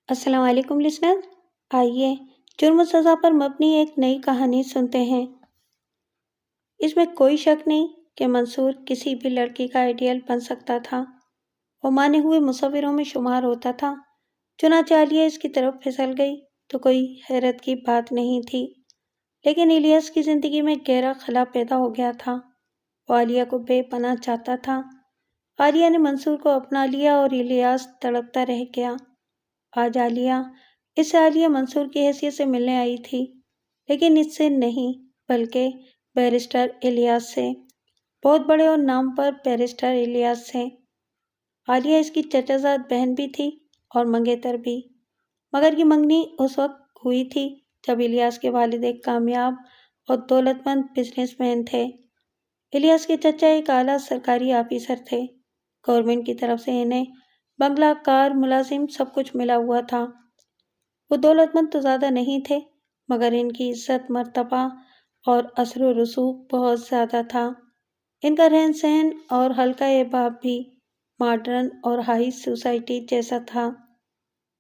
السلام علیکم لسنر، آئیے جرم و سزا پر مبنی ایک نئی کہانی سنتے ہیں۔ اس میں کوئی شک نہیں کہ منصور کسی بھی لڑکی کا آئیڈیل بن سکتا تھا۔ وہ مانے ہوئے مصوروں میں شمار ہوتا تھا۔ چنانچہ عالیہ اس کی طرف پھسل گئی تو کوئی حیرت کی بات نہیں تھی، لیکن الیاس کی زندگی میں گہرا خلا پیدا ہو گیا تھا۔ وہ عالیہ کو بے پناہ چاہتا تھا۔ عالیہ نے منصور کو اپنا لیا اور الیاس تڑپتا رہ گیا۔ آج عالیہ منصور کی حیثیت سے ملنے آئی تھی، لیکن اس سے نہیں بلکہ بیرسٹر الیاس سے، بہت بڑے اور نام پر بیرسٹر الیاس سے۔ عالیہ اس کی چچا زاد بہن بھی تھی اور منگیتر بھی، مگر یہ منگنی اس وقت ہوئی تھی جب الیاس کے والد ایک کامیاب اور دولت مند بزنس مین تھے۔ الیاس کے چچا ایک اعلیٰ سرکاری آفیسر تھے۔ گورنمنٹ کی طرف سے انہیں بنگلہ، کار، ملازم سب کچھ ملا ہوا تھا۔ وہ دولت مند تو زیادہ نہیں تھے، مگر ان کی عزت، مرتبہ اور اثر و رسوخ بہت زیادہ تھا۔ ان کا رہن سہن اور حلقہ احباب بھی ماڈرن اور ہائی سوسائٹی جیسا تھا،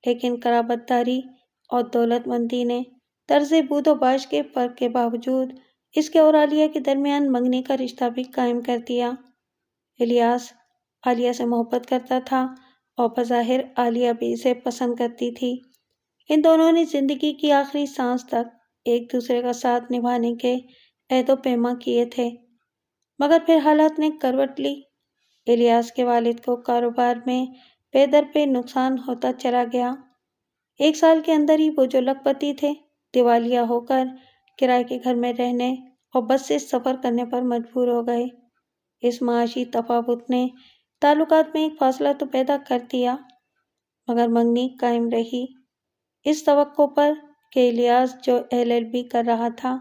لیکن قرابت داری اور دولت مندی نے طرز بود و باش کے فرق کے باوجود اس کے اور عالیہ کے درمیان منگنی کا رشتہ بھی قائم کر دیا۔ الیاس عالیہ سے محبت کرتا تھا اور بظاہر عالیہ بھی اسے پسند کرتی تھی۔ ان دونوں نے زندگی کی آخری سانس تک ایک دوسرے کا ساتھ نبھانے کے عہد و پیما کیے تھے، مگر پھر حالات نے کروٹ لی۔ الیاس کے والد کو کاروبار میں پے در پہ نقصان ہوتا چلا گیا۔ ایک سال کے اندر ہی وہ جو لکھ پتی تھے، دیوالیہ ہو کر کرائے کے گھر میں رہنے اور بس سے سفر کرنے پر مجبور ہو گئے۔ اس معاشی تفاوت نے تعلقات میں ایک فاصلہ تو پیدا کر دیا، مگر منگنی قائم رہی، اس توقع پر کہ الیاس جو LLB کر رہا تھا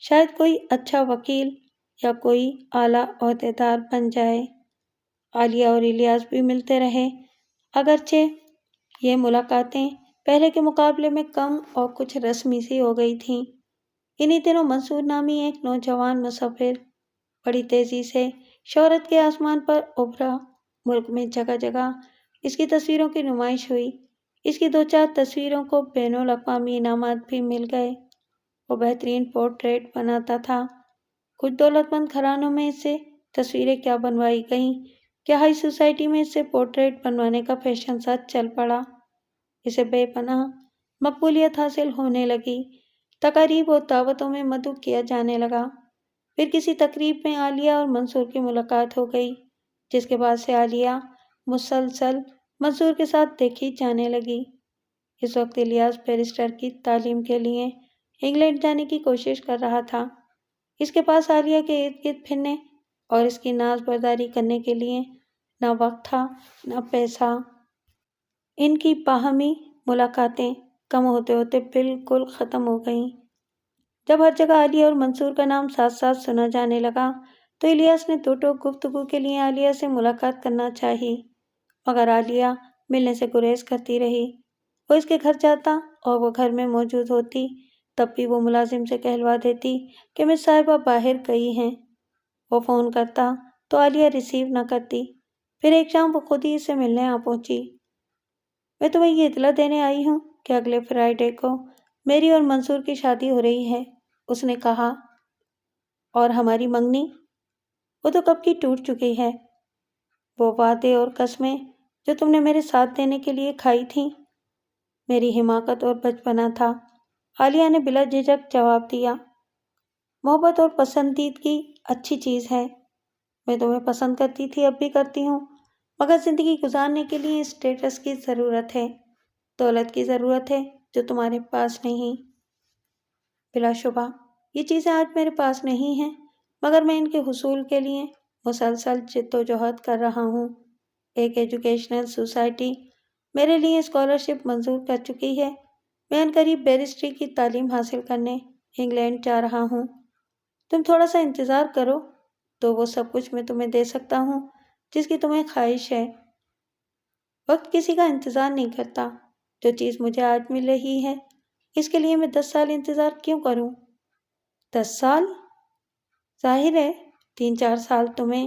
شاید کوئی اچھا وکیل یا کوئی اعلیٰ عہدیدار بن جائے۔ عالیہ اور الیاس بھی ملتے رہے، اگرچہ یہ ملاقاتیں پہلے کے مقابلے میں کم اور کچھ رسمی سی ہو گئی تھیں۔ انہی دنوں منصور نامی ایک نوجوان مصور بڑی تیزی سے شہرت کے آسمان پر ابھرا۔ ملک میں جگہ جگہ اس کی تصویروں کی نمائش ہوئی۔ اس کی دو چار تصویروں کو بین الاقوامی انعامات بھی مل گئے۔ وہ بہترین پورٹریٹ بناتا تھا۔ کچھ دولت مند گھرانوں میں اس سے تصویریں کیا بنوائی گئیں کہ ہائی سوسائٹی میں اس سے پورٹریٹ بنوانے کا فیشن سا چل پڑا۔ اسے بے پناہ مقبولیت حاصل ہونے لگی۔ تقاریب اور دعوتوں میں مدعو کیا جانے لگا۔ پھر کسی تقریب میں عالیہ اور منصور کی ملاقات ہو گئی، جس کے بعد سے عالیہ مسلسل منصور کے ساتھ دیکھی جانے لگی۔ اس وقت الیاس بیرسٹر کی تعلیم کے لیے انگلینڈ جانے کی کوشش کر رہا تھا۔ اس کے پاس عالیہ کے ارد گرد پھرنے اور اس کی ناز برداری کرنے کے لیے نہ وقت تھا نہ پیسہ۔ ان کی باہمی ملاقاتیں کم ہوتے ہوتے بالکل ختم ہو گئیں۔ جب ہر جگہ عالیہ اور منصور کا نام ساتھ ساتھ سنا جانے لگا تو الیاس نے دو ٹوک گفتگو کے لیے عالیہ سے ملاقات کرنا چاہی، مگر عالیہ ملنے سے گریز کرتی رہی۔ وہ اس کے گھر جاتا اور وہ گھر میں موجود ہوتی، تب بھی وہ ملازم سے کہلوا دیتی کہ مس صاحبہ باہر گئی ہیں۔ وہ فون کرتا تو عالیہ ریسیو نہ کرتی۔ پھر ایک شام وہ خود ہی اس سے ملنے آ پہنچی۔ میں تمہیں یہ اطلاع دینے آئی ہوں کہ اگلے فرائیڈے کو میری اور منصور کی شادی ہو رہی ہے، اس نے کہا۔ اور ہماری منگنی؟ وہ تو کب کی ٹوٹ چکی ہے۔ وہ وعدے اور قسمیں جو تم نے میرے ساتھ دینے کے لیے کھائی تھیں، میری حماقت اور بچپنا تھا، عالیہ نے بلا جھجک جواب دیا۔ محبت اور پسندیدگی اچھی چیز ہے، میں تمہیں پسند کرتی تھی، اب بھی کرتی ہوں، مگر زندگی گزارنے کے لیے اسٹیٹس کی ضرورت ہے، دولت کی ضرورت ہے جو تمہارے پاس نہیں۔ بلا شبہ یہ چیزیں آج میرے پاس نہیں ہیں، مگر میں ان کے حصول کے لیے مسلسل جد و جہد کر رہا ہوں۔ ایک ایجوکیشنل سوسائٹی میرے لیے اسکالرشپ منظور کر چکی ہے۔ میں عنقریب بیرسٹری کی تعلیم حاصل کرنے انگلینڈ جا رہا ہوں۔ تم تھوڑا سا انتظار کرو تو وہ سب کچھ میں تمہیں دے سکتا ہوں جس کی تمہیں خواہش ہے۔ وقت کسی کا انتظار نہیں کرتا۔ جو چیز مجھے آج مل رہی ہے، اس کے لیے میں 10 سال انتظار کیوں کروں؟ 10 سال؟ ظاہر ہے 3-4 سال تمہیں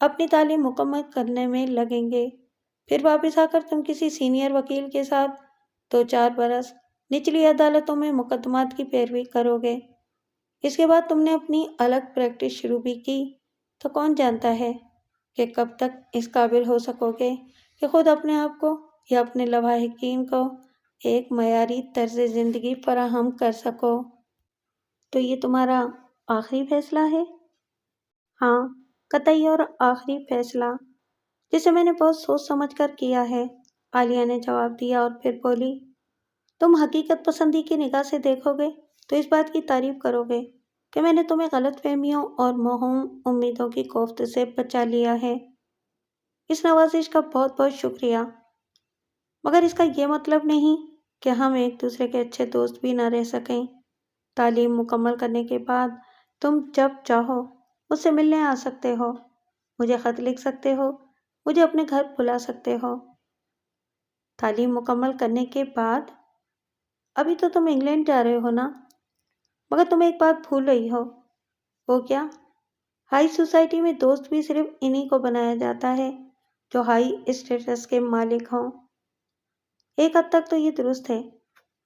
اپنی تعلیم مکمل کرنے میں لگیں گے، پھر واپس آ کر تم کسی سینئر وکیل کے ساتھ تو 4 برس نچلی عدالتوں میں مقدمات کی پیروی کرو گے۔ اس کے بعد تم نے اپنی الگ پریکٹس شروع بھی کی تو کون جانتا ہے کہ کب تک اس قابل ہو سکو گے کہ خود اپنے آپ کو یا اپنے لواحقین کو ایک معیاری طرز زندگی فراہم کر سکو۔ تو یہ تمہارا آخری فیصلہ ہے؟ ہاں، قطعی اور آخری فیصلہ، جسے میں نے بہت سوچ سمجھ کر کیا ہے، عالیہ نے جواب دیا اور پھر بولی، تم حقیقت پسندی کی نگاہ سے دیکھو گے تو اس بات کی تعریف کرو گے کہ میں نے تمہیں غلط فہمیوں اور موہوم امیدوں کی کوفت سے بچا لیا ہے۔ اس نوازش کا بہت بہت شکریہ، مگر اس کا یہ مطلب نہیں کہ ہم ایک دوسرے کے اچھے دوست بھی نہ رہ سکیں۔ تعلیم مکمل کرنے کے بعد تم جب چاہو مجھ سے ملنے آ سکتے ہو، مجھے خط لکھ سکتے ہو، مجھے اپنے گھر بلا سکتے ہو۔ تعلیم مکمل کرنے کے بعد؟ ابھی تو تم انگلینڈ جا رہے ہو نا؟ مگر تم ایک بات بھول رہی ہو۔ وہ کیا؟ ہائی سوسائٹی میں دوست بھی صرف انہی کو بنایا جاتا ہے جو ہائی اسٹیٹس کے مالک ہوں۔ ایک حد تک تو یہ درست ہے،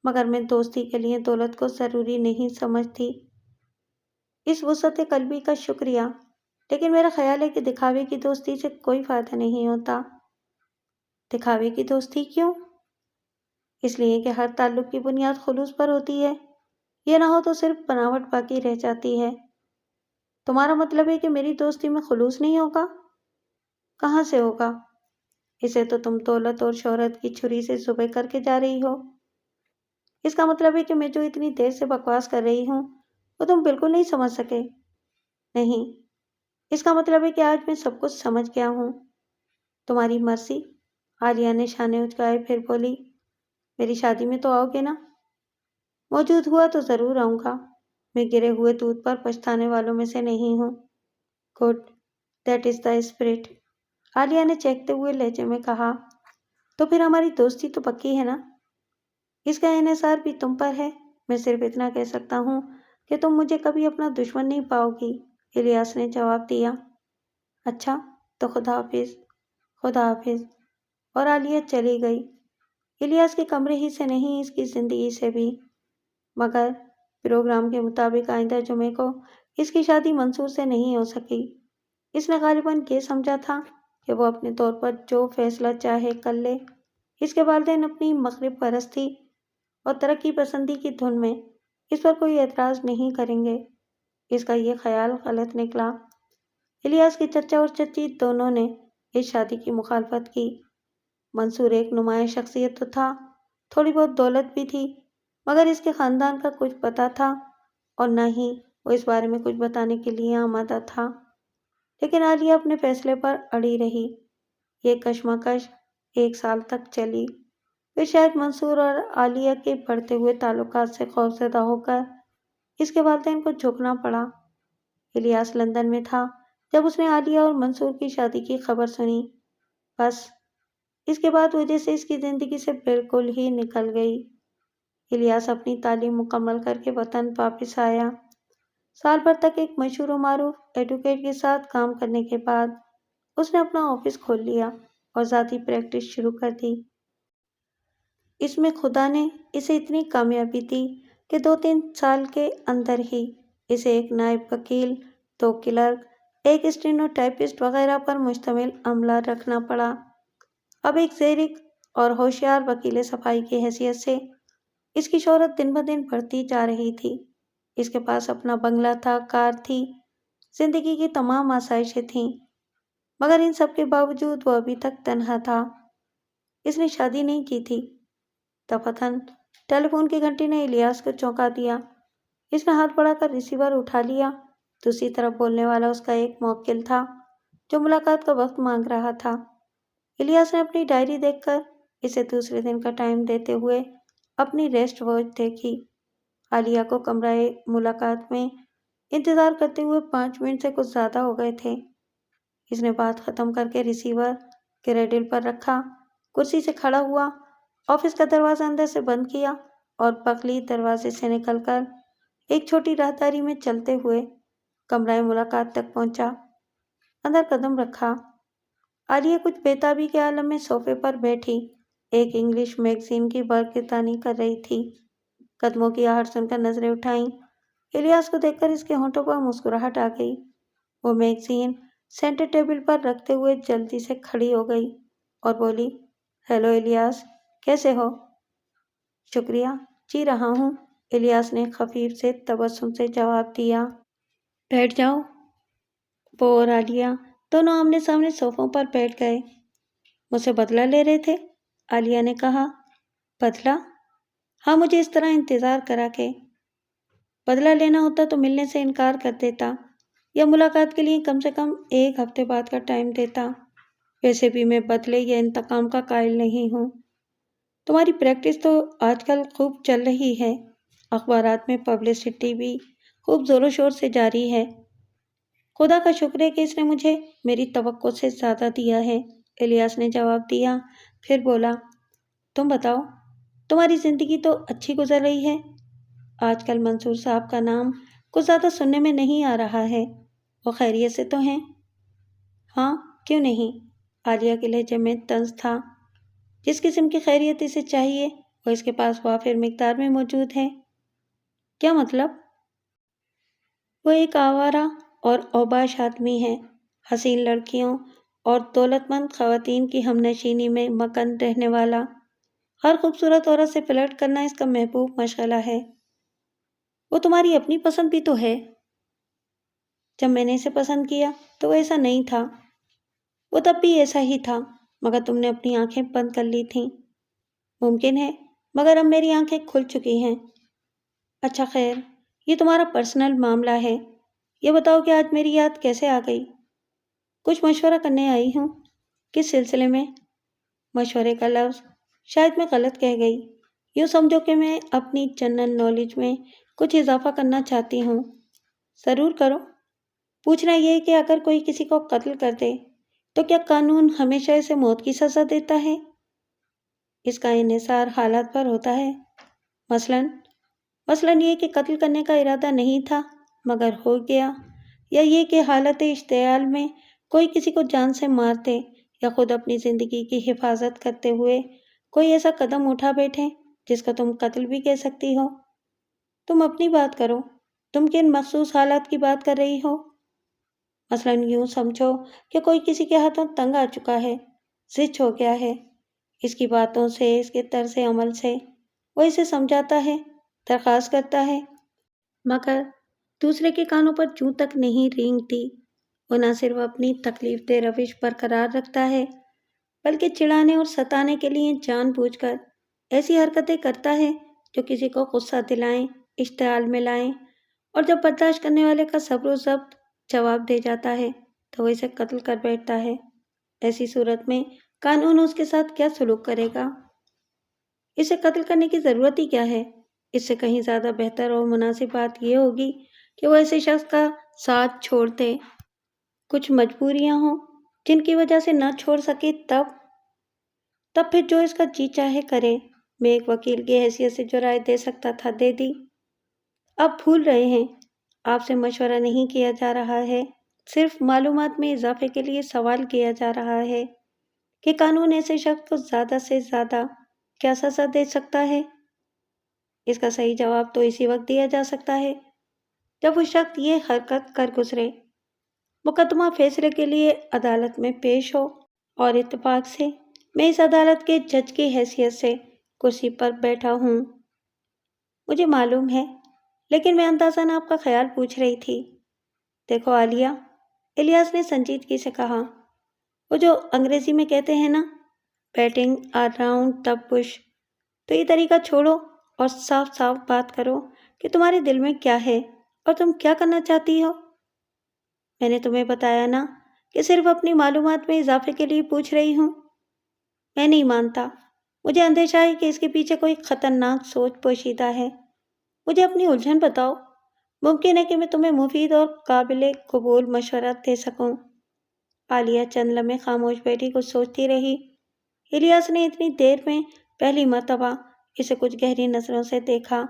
مگر میں دوستی کے لیے دولت کو ضروری نہیں سمجھتی۔ اس وسعت قلبی کا شکریہ، لیکن میرا خیال ہے کہ دکھاوے کی دوستی سے کوئی فائدہ نہیں ہوتا۔ دکھاوے کی دوستی کیوں؟ اس لیے کہ ہر تعلق کی بنیاد خلوص پر ہوتی ہے، یہ نہ ہو تو صرف بناوٹ باقی رہ جاتی ہے۔ تمہارا مطلب ہے کہ میری دوستی میں خلوص نہیں ہوگا؟ کہاں سے ہوگا؟ اسے تو تم دولت اور شہرت کی چھری سے ذبح کر کے جا رہی ہو۔ اس کا مطلب ہے کہ میں جو اتنی دیر سے بکواس کر رہی ہوں وہ تم بالکل نہیں سمجھ سکے۔ نہیں، اس کا مطلب ہے کہ آج میں سب کچھ سمجھ گیا ہوں۔ تمہاری مرضی، عالیہ نے شانے اچکائے، پھر بولی، میری شادی میں تو آؤ گے نا؟ موجود ہوا تو ضرور آؤں گا، میں گرے ہوئے دودھ پر پچھتانے والوں میں سے نہیں ہوں۔ Good, that is the spirit, Aliya نے چہکتے ہوئے لہجے میں کہا۔ تو پھر ہماری دوستی تو پکی ہے نا؟ اس کا انحصار بھی تم پر ہے۔ میں صرف اتنا کہہ سکتا ہوں کہ تم مجھے کبھی اپنا دشمن نہیں پاؤ گی، الیاس نے جواب دیا۔ اچھا، تو خدا حافظ۔ خدا حافظ، اور عالیہ چلی گئی، الیاس کے کمرے ہی سے نہیں، اس کی زندگی سے بھی۔ مگر پروگرام کے مطابق آئندہ جمعے کو اس کی شادی منصور سے نہیں ہو سکی۔ اس نے غالباً یہ سمجھا تھا کہ وہ اپنے طور پر جو فیصلہ چاہے کر لے۔ اس کے والدین اپنی مغرب پرستی اور ترقی پسندی کی دھن میں اس پر کوئی اعتراض نہیں کریں گے۔ اس کا یہ خیال غلط نکلا۔ الیاس کے چچا اور چچی دونوں نے اس شادی کی مخالفت کی۔ منصور ایک نمایاں شخصیت تو تھا، تھوڑی بہت دولت بھی تھی، مگر اس کے خاندان کا کچھ پتہ تھا اور نہ ہی وہ اس بارے میں کچھ بتانے کے لیے آمادہ تھا۔ لیکن عالیہ اپنے فیصلے پر اڑی رہی۔ یہ کشمکش 1 سال تک چلی۔ پھر شاید منصور اور عالیہ کے بڑھتے ہوئے تعلقات سے خوفزدہ ہو کر اس کے والدین کو جھکنا پڑا۔ الیاس لندن میں تھا جب اس نے عالیہ اور منصور کی شادی کی خبر سنی۔ بس اس کے بعد وجہ سے اس کی زندگی سے بالکل ہی نکل گئی۔ الیاس اپنی تعلیم مکمل کر کے وطن واپس آیا۔ سال بھر تک ایک مشہور و معروف ایڈوکیٹ کے ساتھ کام کرنے کے بعد اس نے اپنا آفس کھول لیا اور ذاتی پریکٹس شروع کر دی۔ اس میں خدا نے اسے اتنی کامیابی دی کہ 2-3 سال کے اندر ہی اسے ایک نائب وکیل، 2 کلرک، ایک اسٹینو ٹائپسٹ وغیرہ پر مشتمل عملہ رکھنا پڑا۔ اب ایک زیرک اور ہوشیار وکیل صفائی کی حیثیت سے اس کی شہرت دن بدن بڑھتی جا رہی تھی۔ اس کے پاس اپنا بنگلہ تھا، کار تھی، زندگی کی تمام آسائشیں تھیں، مگر ان سب کے باوجود وہ ابھی تک تنہا تھا۔ اس نے شادی نہیں کی تھی۔ دفتن ٹیلی فون کی گھنٹی نے الیاس کو چونکا دیا۔ اس نے ہاتھ بڑھا کر ریسیور اٹھا لیا۔ دوسری طرف بولنے والا اس کا ایک موکل تھا جو ملاقات کا وقت مانگ رہا تھا۔ الیاس نے اپنی ڈائری دیکھ کر اسے دوسرے دن کا ٹائم دیتے ہوئے اپنی ریسٹ واچ دیکھی۔ عالیہ کو کمرہ ملاقات میں انتظار کرتے ہوئے 5 منٹ سے کچھ زیادہ ہو گئے تھے۔ اس نے بات ختم کر کے ریسیور کریڈل پر رکھا، کرسی سے کھڑا ہوا، آفس کا دروازہ اندر سے بند کیا اور بغلی دروازے سے نکل کر ایک چھوٹی راہداری میں چلتے ہوئے کمرہ ملاقات تک پہنچا۔ اندر قدم رکھا۔ عالیہ کچھ بے تابی کے عالم میں صوفے پر بیٹھی ایک انگلش میگزین کی برقراری کر رہی تھی۔ قدموں کی آہٹ سن کر نظریں اٹھائیں۔ الیاس کو دیکھ کر اس کے ہونٹوں پر مسکراہٹ آ گئی۔ وہ میگزین سینٹر ٹیبل پر رکھتے ہوئے جلدی سے کھڑی ہو گئی اور بولی، ہیلو الیاس، کیسے ہو؟ شکریہ، جی رہا ہوں، الیاس نے خفیف سے تبسم سے جواب دیا۔ بیٹھ جاؤ۔ وہ اور عالیہ دونوں آمنے سامنے صوفوں پر بیٹھ گئے۔ مجھ سے بدلہ لے رہے تھے؟ عالیہ نے کہا۔ بدلہ؟ ہاں، مجھے اس طرح انتظار کرا کے بدلہ لینا ہوتا تو ملنے سے انکار کر دیتا یا ملاقات کے لیے کم سے کم 1 ہفتے بعد کا ٹائم دیتا۔ ویسے بھی میں بدلے یا انتقام کا قائل نہیں ہوں۔ تمہاری پریکٹس تو آج کل خوب چل رہی ہے، اخبارات میں پبلسٹی بھی خوب زور و شور سے جاری ہے۔ خدا کا شکر ہے کہ اس نے مجھے میری توقع سے زیادہ دیا ہے، الیاس نے جواب دیا۔ پھر بولا، تم بتاؤ، تمہاری زندگی تو اچھی گزر رہی ہے؟ آج کل منصور صاحب کا نام کچھ زیادہ سننے میں نہیں آ رہا ہے، وہ خیریت سے تو ہیں؟ ہاں، کیوں نہیں؟ عالیہ کے لہجے میں طنز تھا۔ جس قسم کی خیریت اسے چاہیے وہ اس کے پاس وافر مقدار میں موجود ہے۔ کیا مطلب؟ وہ ایک آوارہ اور اوباش آدمی ہے، حسین لڑکیوں اور دولت مند خواتین کی ہمنشینی میں مگن رہنے والا۔ ہر خوبصورت عورت سے فلرٹ کرنا اس کا محبوب مشغلہ ہے۔ وہ تمہاری اپنی پسند بھی تو ہے۔ جب میں نے اسے پسند کیا تو وہ ایسا نہیں تھا، وہ تب بھی ایسا ہی تھا، مگر تم نے اپنی آنکھیں بند کر لی تھیں۔ ممکن ہے، مگر اب میری آنکھیں کھل چکی ہیں۔ اچھا خیر، یہ تمہارا پرسنل معاملہ ہے۔ یہ بتاؤ کہ آج میری یاد کیسے آ گئی؟ کچھ مشورہ کرنے آئی ہوں۔ کس سلسلے میں؟ مشورے کا لفظ شاید میں غلط کہہ گئی۔ یوں سمجھو کہ میں اپنی جنرل نالج میں کچھ اضافہ کرنا چاہتی ہوں۔ ضرور کرو۔ پوچھنا یہ کہ اگر کوئی کسی کو قتل کر دے تو کیا قانون ہمیشہ اسے موت کی سزا دیتا ہے؟ اس کا انحصار حالات پر ہوتا ہے۔ مثلاً یہ کہ قتل کرنے کا ارادہ نہیں تھا مگر ہو گیا، یا یہ کہ حالت اشتعال میں کوئی کسی کو جان سے مار دے، یا خود اپنی زندگی کی حفاظت کرتے ہوئے کوئی ایسا قدم اٹھا بیٹھے جس کو تم قتل بھی کہہ سکتی ہو۔ تم اپنی بات کرو، تم کن مخصوص حالات کی بات کر رہی ہو؟ مثلاً یوں سمجھو کہ کوئی کسی کے ہاتھوں تنگ آ چکا ہے، زچ ہو گیا ہے، اس کی باتوں سے، اس کے طرز عمل سے وہ اسے سمجھاتا ہے، درخواست کرتا ہے، مگر دوسرے کے کانوں پر جوں تک نہیں رینگتی۔ وہ نہ صرف اپنی تکلیف دہ روش برقرار رکھتا ہے بلکہ چڑھانے اور ستانے کے لیے جان بوجھ کر ایسی حرکتیں کرتا ہے جو کسی کو غصہ دلائیں، اشتعال میں لائیں، اور جب برداشت کرنے والے کا صبر و ضبط جواب دے جاتا ہے تو وہ اسے قتل کر بیٹھتا ہے۔ ایسی صورت میں قانون اس کے ساتھ کیا سلوک کرے گا؟ اسے قتل کرنے کی ضرورت ہی کیا ہے؟ اس سے کہیں زیادہ بہتر اور مناسب بات یہ ہوگی کہ وہ ایسے شخص کا ساتھ چھوڑ دے۔ کچھ مجبوریاں ہوں جن کی وجہ سے نہ چھوڑ سکے، تب پھر جو اس کا جی چاہے کرے۔ میں ایک وکیل کی حیثیت سے جو رائے دے سکتا تھا دے دی۔ آپ بھول رہے ہیں، آپ سے مشورہ نہیں کیا جا رہا ہے، صرف معلومات میں اضافے کے لیے سوال کیا جا رہا ہے کہ قانون ایسے شخص کو زیادہ سے زیادہ کیا سزا دے سکتا ہے؟ اس کا صحیح جواب تو اسی وقت دیا جا سکتا ہے جب وہ شخص یہ حرکت کر گزرے، مقدمہ فیصلے کے لیے عدالت میں پیش ہو، اور اتفاق سے میں اس عدالت کے جج کی حیثیت سے کرسی پر بیٹھا ہوں۔ مجھے معلوم ہے، لیکن میں اندازاً آپ کا خیال پوچھ رہی تھی۔ دیکھو عالیہ، الیاس نے سنجیدگی سے کہا، وہ جو انگریزی میں کہتے ہیں نا، بیٹنگ اراؤنڈ دا بش، تو یہ طریقہ چھوڑو اور صاف صاف بات کرو کہ تمہارے دل میں کیا ہے اور تم کیا کرنا چاہتی ہو۔ میں نے تمہیں بتایا نا کہ صرف اپنی معلومات میں اضافے کے لیے پوچھ رہی ہوں۔ میں نہیں مانتا، مجھے اندیشہ ہے کہ اس کے پیچھے کوئی خطرناک سوچ پوشیدہ ہے۔ مجھے اپنی الجھن بتاؤ، ممکن ہے کہ میں تمہیں مفید اور قابل قبول مشورہ دے سکوں۔ عالیہ چند لمحے خاموش بیٹھی کچھ سوچتی رہی۔ الیاس نے اتنی دیر میں پہلی مرتبہ اسے کچھ گہری نظروں سے دیکھا۔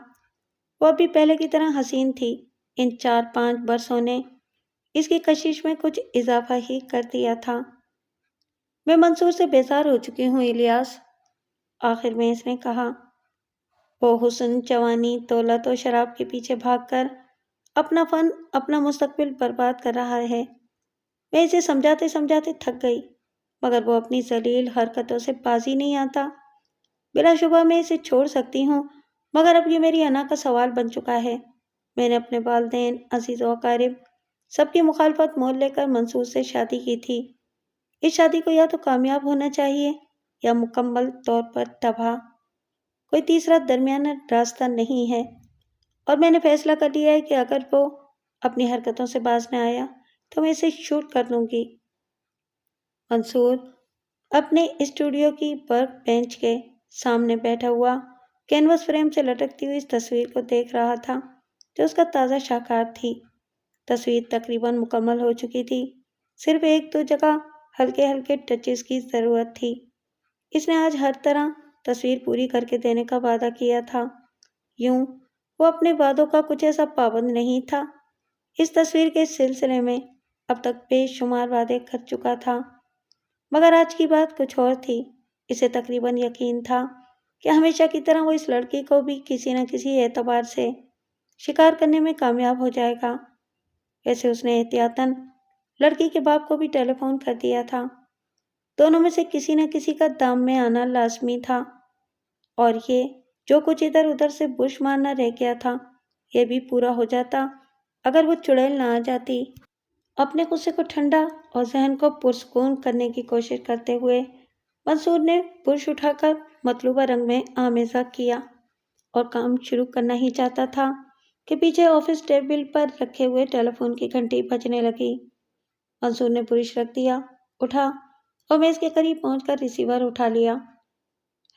وہ ابھی پہلے کی طرح حسین تھی۔ ان 4-5 برسوں نے اس کی کشش میں کچھ اضافہ ہی کر دیا تھا۔ میں منصور سے بیزار ہو چکی ہوں الیاس، آخر میں اس نے کہا۔ وہ حسن، جوانی، دولت اور شراب کے پیچھے بھاگ کر اپنا فن، اپنا مستقبل برباد کر رہا ہے۔ میں اسے سمجھاتے سمجھاتے تھک گئی، مگر وہ اپنی ذلیل حرکتوں سے بازی نہیں آتا۔ بلا شبہ میں اسے چھوڑ سکتی ہوں، مگر اب یہ میری انا کا سوال بن چکا ہے۔ میں نے اپنے والدین، عزیز و اقارب سب کی مخالفت مول لے کر منصور سے شادی کی تھی۔ اس شادی کو یا تو کامیاب ہونا چاہیے یا مکمل طور پر تباہ۔ کوئی تیسرا درمیانہ راستہ نہیں ہے، اور میں نے فیصلہ کر لیا ہے کہ اگر وہ اپنی حرکتوں سے باز نہ آیا تو میں اسے شوٹ کر دوں گی۔ منصور اپنے اسٹوڈیو کی ورک بینچ کے سامنے بیٹھا ہوا کینوس فریم سے لٹکتی ہوئی اس تصویر کو دیکھ رہا تھا جو اس کا تازہ شاہکار تھی۔ تصویر تقریباً مکمل ہو چکی تھی، صرف ایک دو جگہ ہلکے ہلکے ٹچز کی ضرورت تھی۔ اس نے آج ہر طرح تصویر پوری کر کے دینے کا وعدہ کیا تھا۔ یوں وہ اپنے وعدوں کا کچھ ایسا پابند نہیں تھا۔ اس تصویر کے سلسلے میں اب تک بے شمار وعدے کر چکا تھا، مگر آج کی بات کچھ اور تھی۔ اسے تقریباً یقین تھا کہ ہمیشہ کی طرح وہ اس لڑکی کو بھی کسی نہ کسی اعتبار سے شکار کرنے میں کامیاب ہو جائے گا۔ ویسے اس نے احتیاطاً لڑکی کے باپ کو بھی ٹیلی فون کر دیا تھا۔ دونوں میں سے کسی نہ کسی کا دام میں آنا لازمی تھا، اور یہ جو کچھ ادھر ادھر سے بش مارنا رہ گیا تھا یہ بھی پورا ہو جاتا اگر وہ چڑیل نہ آ جاتی۔ اپنے غصے کو ٹھنڈا اور ذہن کو پرسکون کرنے کی کوشش کرتے ہوئے منصور نے برش اٹھا کر مطلوبہ رنگ میں آمیزہ کیا اور کام شروع کرنا ہی چاہتا تھا کہ پیچھے آفس ٹیبل پر رکھے ہوئے ٹیلی فون کی گھنٹی بجنے لگی۔ منصور نے برش رکھ دیا، اٹھا اور میز کے قریب پہنچ کر ریسیور اٹھا لیا۔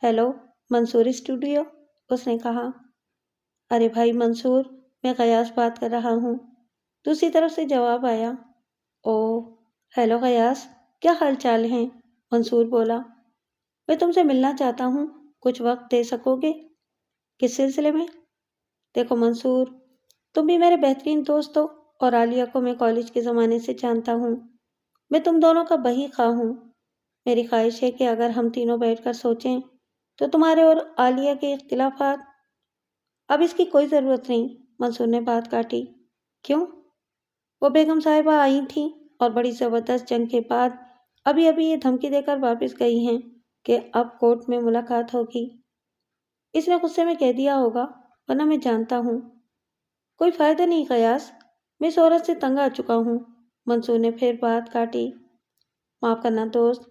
ہیلو، منصور اسٹوڈیو، اس نے کہا۔ ارے بھائی منصور، میں غیاث بات کر رہا ہوں، دوسری طرف سے جواب آیا۔ اوہ، ہیلو غیاث، کیا حال چال ہیں؟ منصور بولا۔ میں تم سے ملنا چاہتا ہوں، کچھ وقت دے سکو گے؟ کس سلسلے میں؟ دیکھو منصور، تم بھی میرے بہترین دوست ہو اور عالیہ کو میں کالج کے زمانے سے جانتا ہوں۔ میں تم دونوں کا بہی خواہ ہوں۔ میری خواہش ہے کہ اگر ہم تینوں بیٹھ کر سوچیں تو تمہارے اور عالیہ کے اختلافات… اب اس کی کوئی ضرورت نہیں، منصور نے بات کاٹی۔ کیوں؟ وہ بیگم صاحبہ آئی تھیں اور بڑی زبردست جنگ کے بعد ابھی یہ دھمکی دے کر واپس گئی ہیں کہ اب کورٹ میں ملاقات ہوگی۔ اس نے غصے میں کہہ دیا ہوگا، ورنہ میں جانتا ہوں۔ کوئی فائدہ نہیں غیاث، میں اس عورت سے تنگ آ چکا ہوں، منصور نے پھر بات کاٹی۔ معاف کرنا دوست،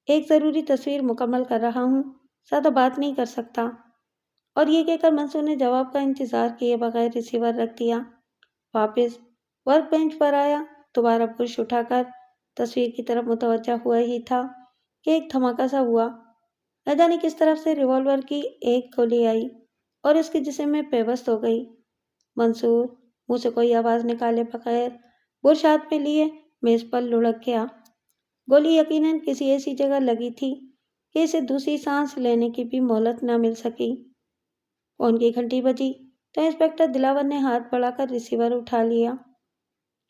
ایک ضروری تصویر مکمل کر رہا ہوں، زیادہ بات نہیں کر سکتا۔ اور یہ کہہ کر منصور نے جواب کا انتظار کیے بغیر ریسیور رکھ دیا۔ واپس ورک بینچ پر آیا، دوبارہ برش اٹھا کر تصویر کی طرف متوجہ ہوا ہی تھا کہ ایک دھماکہ سا ہوا۔ نہ جانے کس طرف سے ریوالور کی ایک گولی آئی اور اس کے جسم میں پیوست ہو گئی۔ منصور منہ سے کوئی آواز نکالے بغیر برش ہاتھ میں لیے میز پر لڑک گیا۔ گولی یقیناً کسی ایسی جگہ لگی تھی کہ اسے دوسری سانس لینے کی بھی مہلت نہ مل سکی۔ فون کی گھنٹی بجی تو انسپکٹر دلاور نے ہاتھ بڑھا کر ریسیور اٹھا لیا۔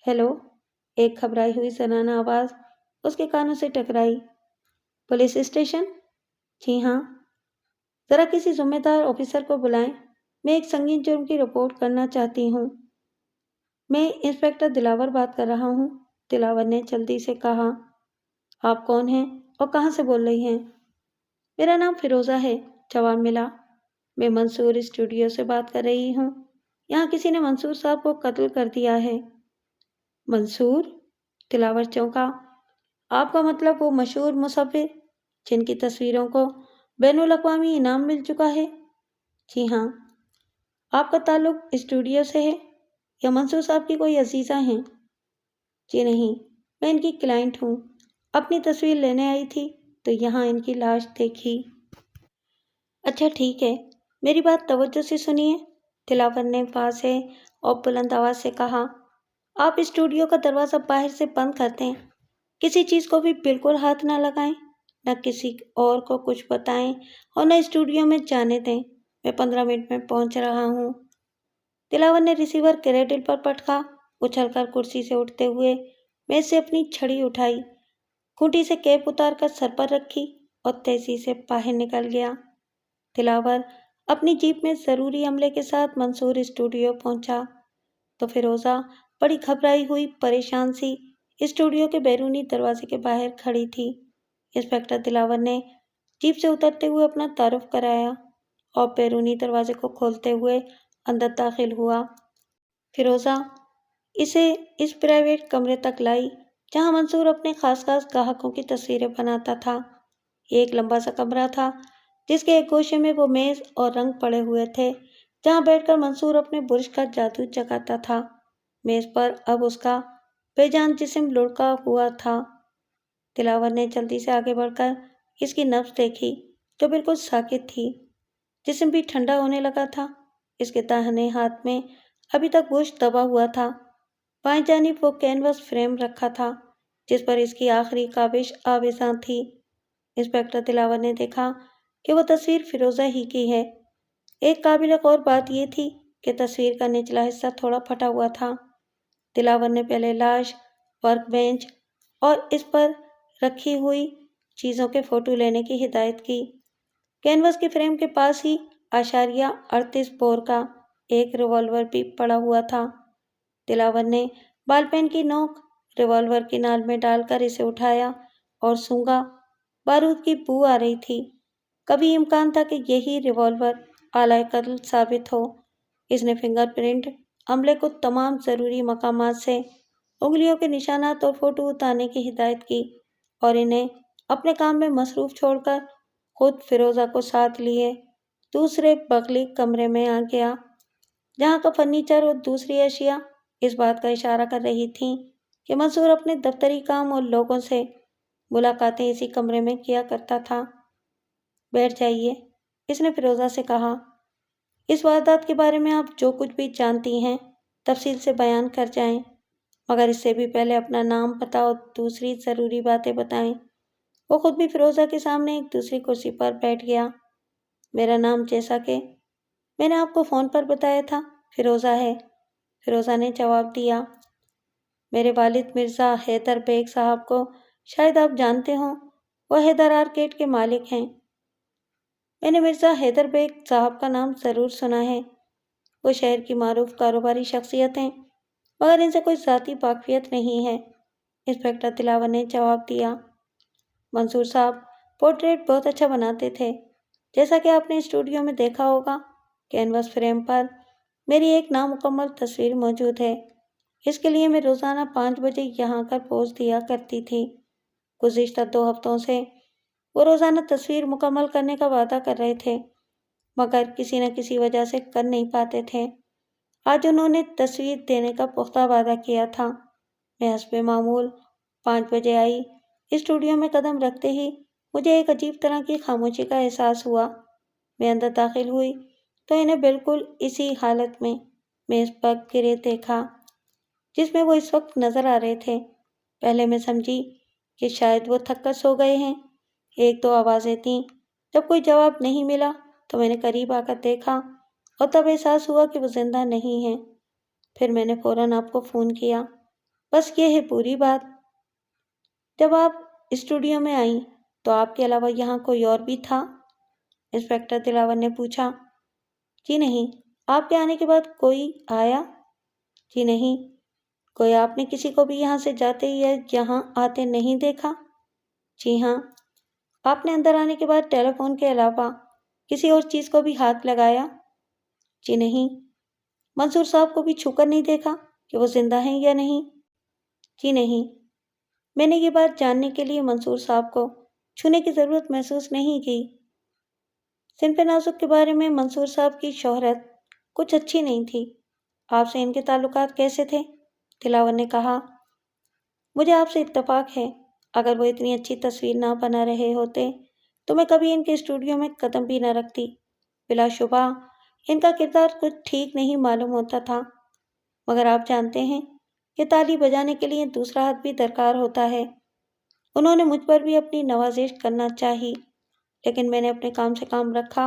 ہیلو، ایک گھبرائی ہوئی زنانہ آواز اس کے کانوں سے ٹکرائی۔ Police station? جی ہاں۔ ذرا کسی ذمہ دار آفیسر کو بلائیں، میں ایک سنگین جرم کی رپورٹ کرنا چاہتی ہوں۔ میں انسپکٹر دلاور بات کر رہا ہوں، دلاور نے جلدی سے کہا۔ آپ کون ہیں اور کہاں سے بول رہی ہیں؟ میرا نام فیروزہ ہے، جواب ملا۔ میں منصور اسٹوڈیو سے بات کر رہی ہوں، یہاں کسی نے منصور صاحب کو قتل کر دیا ہے۔ منصور؟ دلاور چونکا۔ آپ کا مطلب وہ مشہور مصور جن کی تصویروں کو بین الاقوامی انعام مل چکا ہے؟ جی ہاں۔ آپ کا تعلق اسٹوڈیو سے ہے یا منصور صاحب کی کوئی عزیزہ ہیں؟ جی نہیں، میں ان کی کلائنٹ ہوں، اپنی تصویر لینے آئی تھی تو یہاں ان کی لاش دیکھی۔ اچھا ٹھیک ہے، میری بات توجہ سے سنیے، دلاور نے واضح اور بلند آواز سے کہا۔ آپ اسٹوڈیو کا دروازہ باہر سے بند کر دیں، کسی چیز کو بھی بالکل ہاتھ نہ لگائیں، نہ کسی اور کو کچھ بتائیں اور نہ اسٹوڈیو میں جانے دیں۔ میں 15 منٹ میں پہنچ رہا ہوں۔ دلاور نے ریسیور کریڈل پر پٹکا، اچھل کر کرسی سے اٹھتے ہوئے میز سے اپنی چھڑی اٹھائی، کھوٹی سے کیپ اتار کر سر پر رکھی اور تیزی سے باہر نکل گیا۔ دلاور اپنی جیپ میں ضروری عملے کے ساتھ منصور اسٹوڈیو پہنچا تو فیروزہ بڑی گھبرائی ہوئی پریشان سی اسٹوڈیو کے بیرونی دروازے کے باہر کھڑی تھی۔ انسپکٹر دلاور نے جیپ سے اترتے ہوئے اپنا تعارف کرایا اور بیرونی دروازے کو کھولتے ہوئے اندر داخل ہوا۔ فیروزہ اسے اس پرائیویٹ کمرے تک لائی جہاں منصور اپنے خاص گاہکوں کی تصویریں بناتا تھا۔ یہ ایک لمبا سا کمرہ تھا جس کے ایک گوشے میں وہ میز اور رنگ پڑے ہوئے تھے جہاں بیٹھ کر منصور اپنے برش کا جادو جگاتا تھا۔ میز پر اب اس کا بے جان جسم لڑکا ہوا تھا۔ دلاور نے جلدی سے آگے بڑھ کر اس کی نبض دیکھی جو بالکل ساکت تھی۔ جسم بھی ٹھنڈا ہونے لگا تھا۔ اس کے داہنے ہاتھ میں ابھی تک گوشت دبا ہوا تھا۔ بائیں جانب وہ کینوس فریم رکھا تھا جس پر اس کی آخری کاوش آویزاں تھی۔ انسپکٹر دلاور نے دیکھا کہ وہ تصویر فیروزہ ہی کی ہے۔ ایک قابل غور بات یہ تھی کہ تصویر کا نچلا حصہ تھوڑا پھٹا ہوا تھا۔ دلاور نے پہلے لاش، ورک بینچ اور اس پر رکھی ہوئی چیزوں کے فوٹو لینے کی ہدایت کی۔ کینوس کی فریم کے پاس ہی 38 بور کا ایک ریوالور بھی پڑا ہوا تھا۔ دلاور نے بال پین کی نوک ریوالور کی نال میں ڈال کر اسے اٹھایا اور سونگا۔ بارود کی بو آ رہی تھی۔ کبھی امکان تھا کہ یہی ریوالور آلۂ قتل ثابت ہو۔ اس نے فنگر پرنٹ عملے کو تمام ضروری مقامات سے انگلیوں کے نشانات اور فوٹو اتارنے کی ہدایت کی اور انہیں اپنے کام میں مصروف چھوڑ کر خود فیروزہ کو ساتھ لیے دوسرے بغلی کمرے میں آ گیا جہاں کا فرنیچر اور دوسری اشیاء اس بات کا اشارہ کر رہی تھیں کہ منصور اپنے دفتری کام اور لوگوں سے ملاقاتیں اسی کمرے میں کیا کرتا تھا۔ بیٹھ جائیے، اس نے فیروزہ سے کہا۔ اس واردات کے بارے میں آپ جو کچھ بھی جانتی ہیں تفصیل سے بیان کر جائیں، مگر اس سے بھی پہلے اپنا نام، پتہ اور دوسری ضروری باتیں بتائیں۔ وہ خود بھی فیروزہ کے سامنے ایک دوسری کرسی پر بیٹھ گیا۔ میرا نام، جیسا کہ میں نے آپ کو فون پر بتایا تھا، فیروزہ ہے، فیروزہ نے جواب دیا۔ میرے والد مرزا حیدر بیگ صاحب کو شاید آپ جانتے ہوں، وہ حیدر آرکیڈ کے مالک ہیں۔ میں نے مرزا حیدر بیگ صاحب کا نام ضرور سنا ہے۔ وہ شہر کی معروف کاروباری شخصیت ہیں مگر ان سے کوئی ذاتی واقفیت نہیں ہے، انسپکٹر دلاور نے جواب دیا۔ منصور صاحب پورٹریٹ بہت اچھا بناتے تھے، جیسا کہ آپ نے اسٹوڈیو میں دیکھا ہوگا۔ کینوس فریم پر میری ایک نامکمل تصویر موجود ہے۔ اس کے لیے میں روزانہ 5 بجے یہاں کر پوز دیا کرتی تھی۔ گزشتہ 2 ہفتوں سے وہ روزانہ تصویر مکمل کرنے کا وعدہ کر رہے تھے مگر کسی نہ کسی وجہ سے کر نہیں پاتے تھے۔ آج انہوں نے تصویر دینے کا پختہ وعدہ کیا تھا۔ میں حسب معمول 5 بجے آئی۔ اسٹوڈیو میں قدم رکھتے ہی مجھے ایک عجیب طرح کی خاموشی کا احساس ہوا۔ میں اندر داخل ہوئی تو انہیں بالکل اسی حالت میں میز پر گرے دیکھا جس میں وہ اس وقت نظر آ رہے تھے۔ پہلے میں سمجھی کہ شاید وہ تھک کر سو گئے ہیں۔ 1-2 آوازیں تھیں۔ جب کوئی جواب نہیں ملا تو میں نے قریب آ کر دیکھا اور تب احساس ہوا کہ وہ زندہ نہیں ہیں۔ پھر میں نے فوراً آپ کو فون کیا۔ بس یہ ہے پوری بات۔ جب آپ اسٹوڈیو میں آئیں تو آپ کے علاوہ یہاں کوئی اور بھی تھا؟ انسپکٹر دلاور نے پوچھا۔ جی نہیں۔ آپ کے آنے کے بعد کوئی آیا؟ جی نہیں۔ کوئی آپ نے کسی کو بھی یہاں سے جاتے یا یہاں آتے نہیں دیکھا؟ جی ہاں۔ آپ نے اندر آنے کے بعد ٹیلی فون کے علاوہ کسی اور چیز کو بھی ہاتھ لگایا؟ جی نہیں۔ منصور صاحب کو بھی چھو کر نہیں دیکھا کہ وہ زندہ ہیں یا نہیں؟ جی نہیں۔ میں نے یہ بات جاننے کے لیے منصور صاحب کو چھونے کی ضرورت محسوس نہیں کی۔ صنف نازک کے بارے میں منصور صاحب کی شہرت کچھ اچھی نہیں تھی۔ آپ سے ان کے تعلقات کیسے تھے؟ دلاور نے کہا۔ مجھے آپ سے اتفاق ہے، اگر وہ اتنی اچھی تصویر نہ بنا رہے ہوتے تو میں کبھی ان کے اسٹوڈیو میں قدم بھی نہ رکھتی۔ بلا شبہ ان کا کردار کچھ ٹھیک نہیں معلوم ہوتا تھا، مگر آپ جانتے ہیں کہ تالی بجانے کے لیے دوسرا ہاتھ بھی درکار ہوتا ہے۔ انہوں نے مجھ پر بھی اپنی نوازش کرنا چاہی، لیکن میں نے اپنے کام سے کام رکھا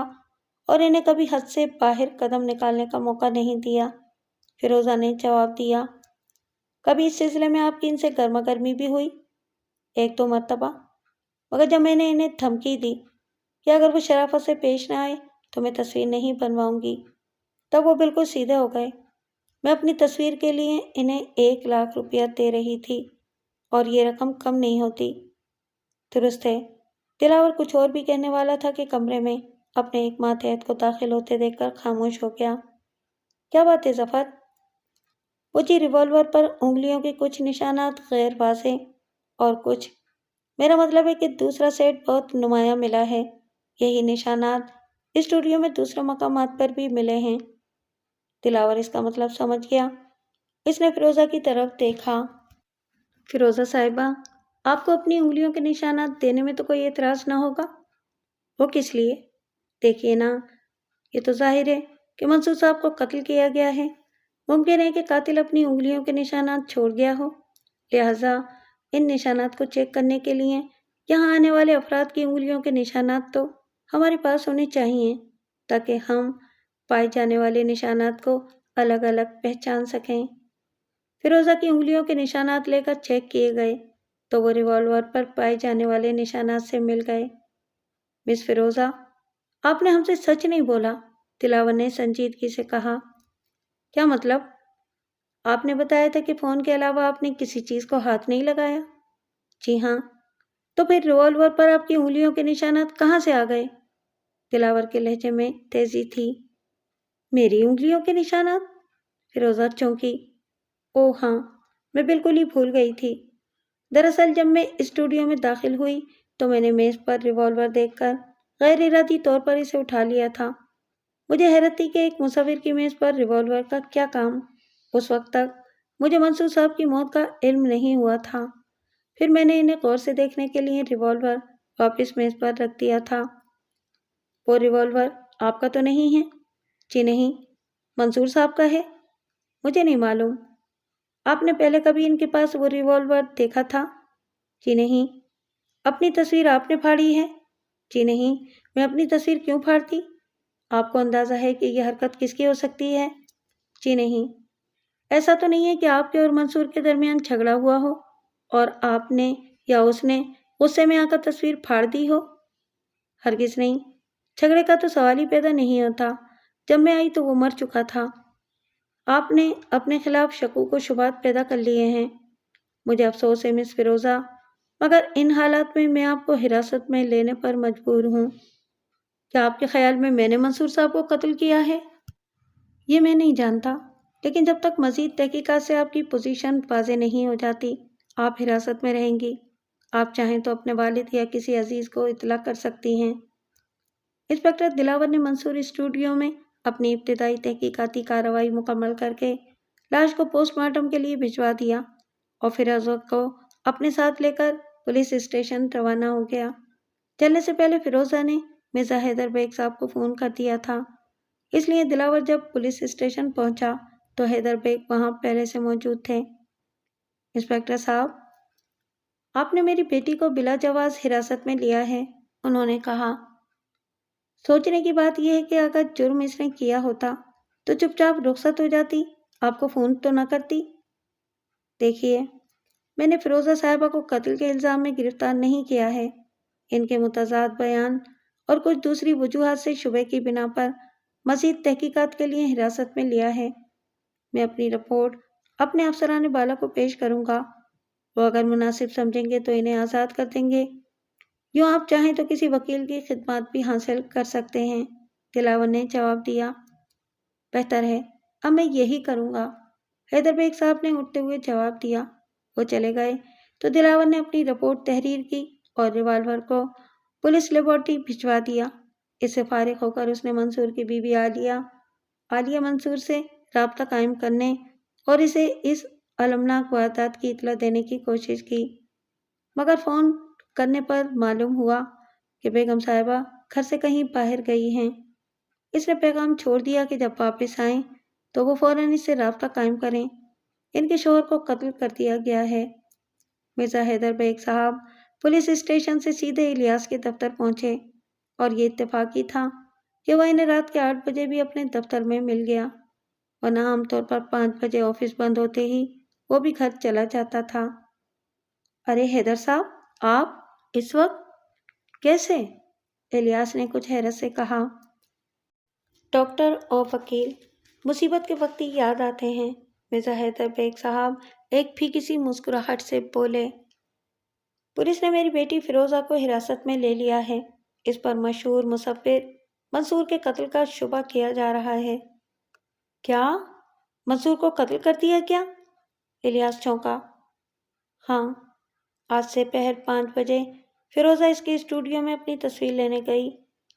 اور انہیں کبھی حد سے باہر قدم نکالنے کا موقع نہیں دیا، فیروزہ نے جواب دیا۔ کبھی اس سلسلے میں آپ کی ان سے گرما گرمی بھی ہوئی؟ 1-2 مرتبہ، مگر جب میں نے انہیں دھمکی دی کہ اگر وہ شرافت سے پیش نہ آئے تو میں تصویر نہیں بنواؤں گی۔ تب وہ بالکل سیدھے ہو گئے۔ میں اپنی تصویر کے لیے انہیں 1,00,000 روپیہ دے رہی تھی اور یہ رقم کم نہیں ہوتی۔ درست ہے۔ دلاور کچھ اور بھی کہنے والا تھا کہ کمرے میں اپنے ایک ماتحت کو داخل ہوتے دیکھ کر خاموش ہو گیا۔ کیا بات ہے ظفر؟ وہ جی ریوالور پر انگلیوں کے کچھ نشانات غیر واضح اور کچھ، میرا مطلب ہے کہ دوسرا سیٹ بہت نمایاں ملا ہے۔ یہی نشانات اسٹوڈیو میں دوسرے مقامات پر بھی ملے ہیں۔ دلاور اس کا مطلب سمجھ گیا۔ اس نے فیروزہ کی طرف دیکھا۔ فیروزہ صاحبہ، آپ کو اپنی انگلیوں کے نشانات دینے میں تو کوئی اعتراض نہ ہوگا؟ وہ کس لیے؟ دیکھیے نا، یہ تو ظاہر ہے کہ منصور صاحب کو قتل کیا گیا ہے۔ ممکن ہے کہ قاتل اپنی انگلیوں کے نشانات چھوڑ گیا ہو، لہٰذا ان نشانات کو چیک کرنے کے لیے یہاں آنے والے افراد کی انگلیوں کے نشانات تو ہمارے پاس ہونے چاہیے تاکہ ہم پائے جانے والے نشانات کو الگ الگ پہچان سکیں۔ فیروزہ کی انگلیوں کے نشانات لے کر چیک کیے گئے تو وہ ریوالور پر پائے جانے والے نشانات سے مل گئے۔ مس فیروزہ، آپ نے ہم سے سچ نہیں بولا، دلاور نے سنجیدگی سے کہا۔ کیا مطلب؟ آپ نے بتایا تھا کہ فون کے علاوہ آپ نے کسی چیز کو ہاتھ نہیں لگایا۔ جی ہاں۔ تو پھر ریوالور پر آپ کی انگلیوں کے نشانات کہاں سے آ گئے؟ دلاور کے لہجے میں تیزی تھی۔ میری انگلیوں کے نشانات؟ فیروزہ چونکی۔ او ہاں، میں بالکل ہی بھول گئی تھی۔ دراصل جب میں اسٹوڈیو میں داخل ہوئی تو میں نے میز پر ریوالور دیکھ کر غیر ارادی طور پر اسے اٹھا لیا تھا۔ مجھے حیرت تھی کہ ایک مصور کی میز پر ریوالور کا کیا کام؟ اس وقت تک مجھے منصور صاحب کی موت کا علم نہیں ہوا تھا۔ پھر میں نے انہیں غور سے دیکھنے کے لیے ریوالور واپس میز پر رکھ دیا تھا۔ وہ ریوالور آپ کا تو نہیں ہے؟ جی نہیں، منصور صاحب کا ہے۔ مجھے نہیں معلوم۔ آپ نے پہلے کبھی ان کے پاس وہ ریوالور دیکھا تھا؟ جی نہیں۔ اپنی تصویر آپ نے پھاڑی ہے؟ جی نہیں، میں اپنی تصویر کیوں پھاڑتی؟ آپ کو اندازہ ہے کہ یہ حرکت کس کی ہو سکتی ہے؟ جی نہیں۔ ایسا تو نہیں ہے کہ آپ کے اور منصور کے درمیان جھگڑا ہوا ہو اور آپ نے یا اس نے غصے میں آ کر تصویر پھاڑ دی ہو؟ ہرگز نہیں، جھگڑے کا تو سوال ہی پیدا نہیں ہوتا۔ جب میں آئی تو وہ مر چکا تھا۔ آپ نے اپنے خلاف شکوک و شبہات پیدا کر لیے ہیں۔ مجھے افسوس ہے مس فیروزہ، مگر ان حالات میں آپ کو حراست میں لینے پر مجبور ہوں۔ کیا آپ کے خیال میں نے منصور صاحب کو قتل کیا ہے؟ یہ میں نہیں جانتا، لیکن جب تک مزید تحقیقات سے آپ کی پوزیشن واضح نہیں ہو جاتی، آپ حراست میں رہیں گی۔ آپ چاہیں تو اپنے والد یا کسی عزیز کو اطلاع کر سکتی ہیں۔ انسپکٹر دلاور نے منصور اسٹوڈیو میں اپنی ابتدائی تحقیقاتی کارروائی مکمل کر کے لاش کو پوسٹ مارٹم کے لیے بھجوا دیا اور فیروزہ کو اپنے ساتھ لے کر پولیس اسٹیشن روانہ ہو گیا۔ چلنے سے پہلے فیروزہ نے مرزا حیدر بیگ صاحب کو فون کر دیا تھا، اس لیے دلاور جب پولیس اسٹیشن پہنچا تو حیدر بیگ وہاں پہلے سے موجود تھے۔ انسپکٹر صاحب، آپ نے میری بیٹی کو بلا جواز حراست میں لیا ہے، انہوں نے کہا۔ سوچنے کی بات یہ ہے کہ اگر جرم اس نے کیا ہوتا تو چپ چاپ رخصت ہو جاتی، آپ کو فون تو نہ کرتی۔ دیکھیے، میں نے فیروزہ صاحبہ کو قتل کے الزام میں گرفتار نہیں کیا ہے۔ ان کے متضاد بیان اور کچھ دوسری وجوہات سے شبے کی بنا پر مزید تحقیقات کے لیے حراست میں لیا ہے۔ میں اپنی رپورٹ اپنے افسران بالا کو پیش کروں گا، وہ اگر مناسب سمجھیں گے تو انہیں آزاد کر دیں گے۔ یوں آپ چاہیں تو کسی وکیل کی خدمات بھی حاصل کر سکتے ہیں، دلاور نے جواب دیا۔ بہتر ہے، اب میں یہی کروں گا، حیدر بیگ صاحب نے اٹھتے ہوئے جواب دیا۔ وہ چلے گئے تو دلاور نے اپنی رپورٹ تحریر کی اور ریوالور کو پولیس لیبارٹری بھجوا دیا۔ اس سے فارغ ہو کر اس نے منصور کی بیوی عالیہ منصور سے رابطہ قائم کرنے اور اسے اس المناک واردات کی اطلاع دینے کی کوشش کی، مگر فون کرنے پر معلوم ہوا کہ بیگم صاحبہ گھر سے کہیں باہر گئی ہیں۔ اس نے پیغام چھوڑ دیا کہ جب واپس آئیں تو وہ فوراً اس سے رابطہ قائم کریں، ان کے شوہر کو قتل کر دیا گیا ہے۔ مرزا حیدر بیگ صاحب پولیس اسٹیشن سے سیدھے الیاس کے دفتر پہنچے اور یہ اتفاقی تھا کہ وہ انہیں رات کے 8 بجے بھی اپنے دفتر میں مل گیا، ورنہ عام طور پر 5 بجے آفس بند ہوتے ہی وہ بھی گھر چلا جاتا تھا۔ ارے حیدر صاحب، آپ اس وقت کیسے؟ الیاس نے کچھ حیرت سے کہا۔ ڈاکٹر اور وکیل مصیبت کے وقت ہی یاد آتے ہیں، مرزا حیدر بیگ صاحب ایک پھیکی سی مسکراہٹ سے بولے۔ پولیس نے میری بیٹی فیروزہ کو حراست میں لے لیا ہے۔ اس پر مشہور مصور منصور کے قتل کا شبہ کیا جا رہا ہے۔ کیا؟ منصور کو قتل کر دیا کیا؟ الیاس چونکا۔ ہاں، آج سے پہر 5 بجے فیروزہ اس کے اسٹوڈیو میں اپنی تصویر لینے گئی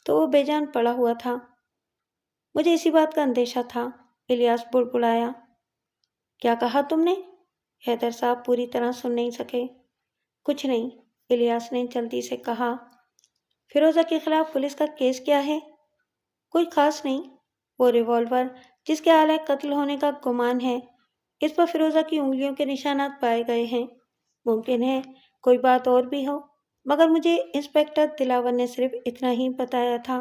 تو وہ بے جان پڑا ہوا تھا۔ مجھے اسی بات کا اندیشہ تھا، الیاس بڑبڑایا۔ کیا کہا تم نے؟ حیدر صاحب پوری طرح سن نہیں سکے۔ کچھ نہیں، الیاس نے جلدی سے کہا۔ فیروزہ کے خلاف پولیس کا کیس کیا ہے؟ کوئی خاص نہیں، وہ ریوالور جس کے آلہ قتل ہونے کا گمان ہے، اس پر فیروزہ کی انگلیوں کے نشانات پائے گئے ہیں۔ ممکن ہے کوئی بات اور بھی ہو، مگر مجھے انسپکٹر دلاور نے صرف اتنا ہی بتایا تھا۔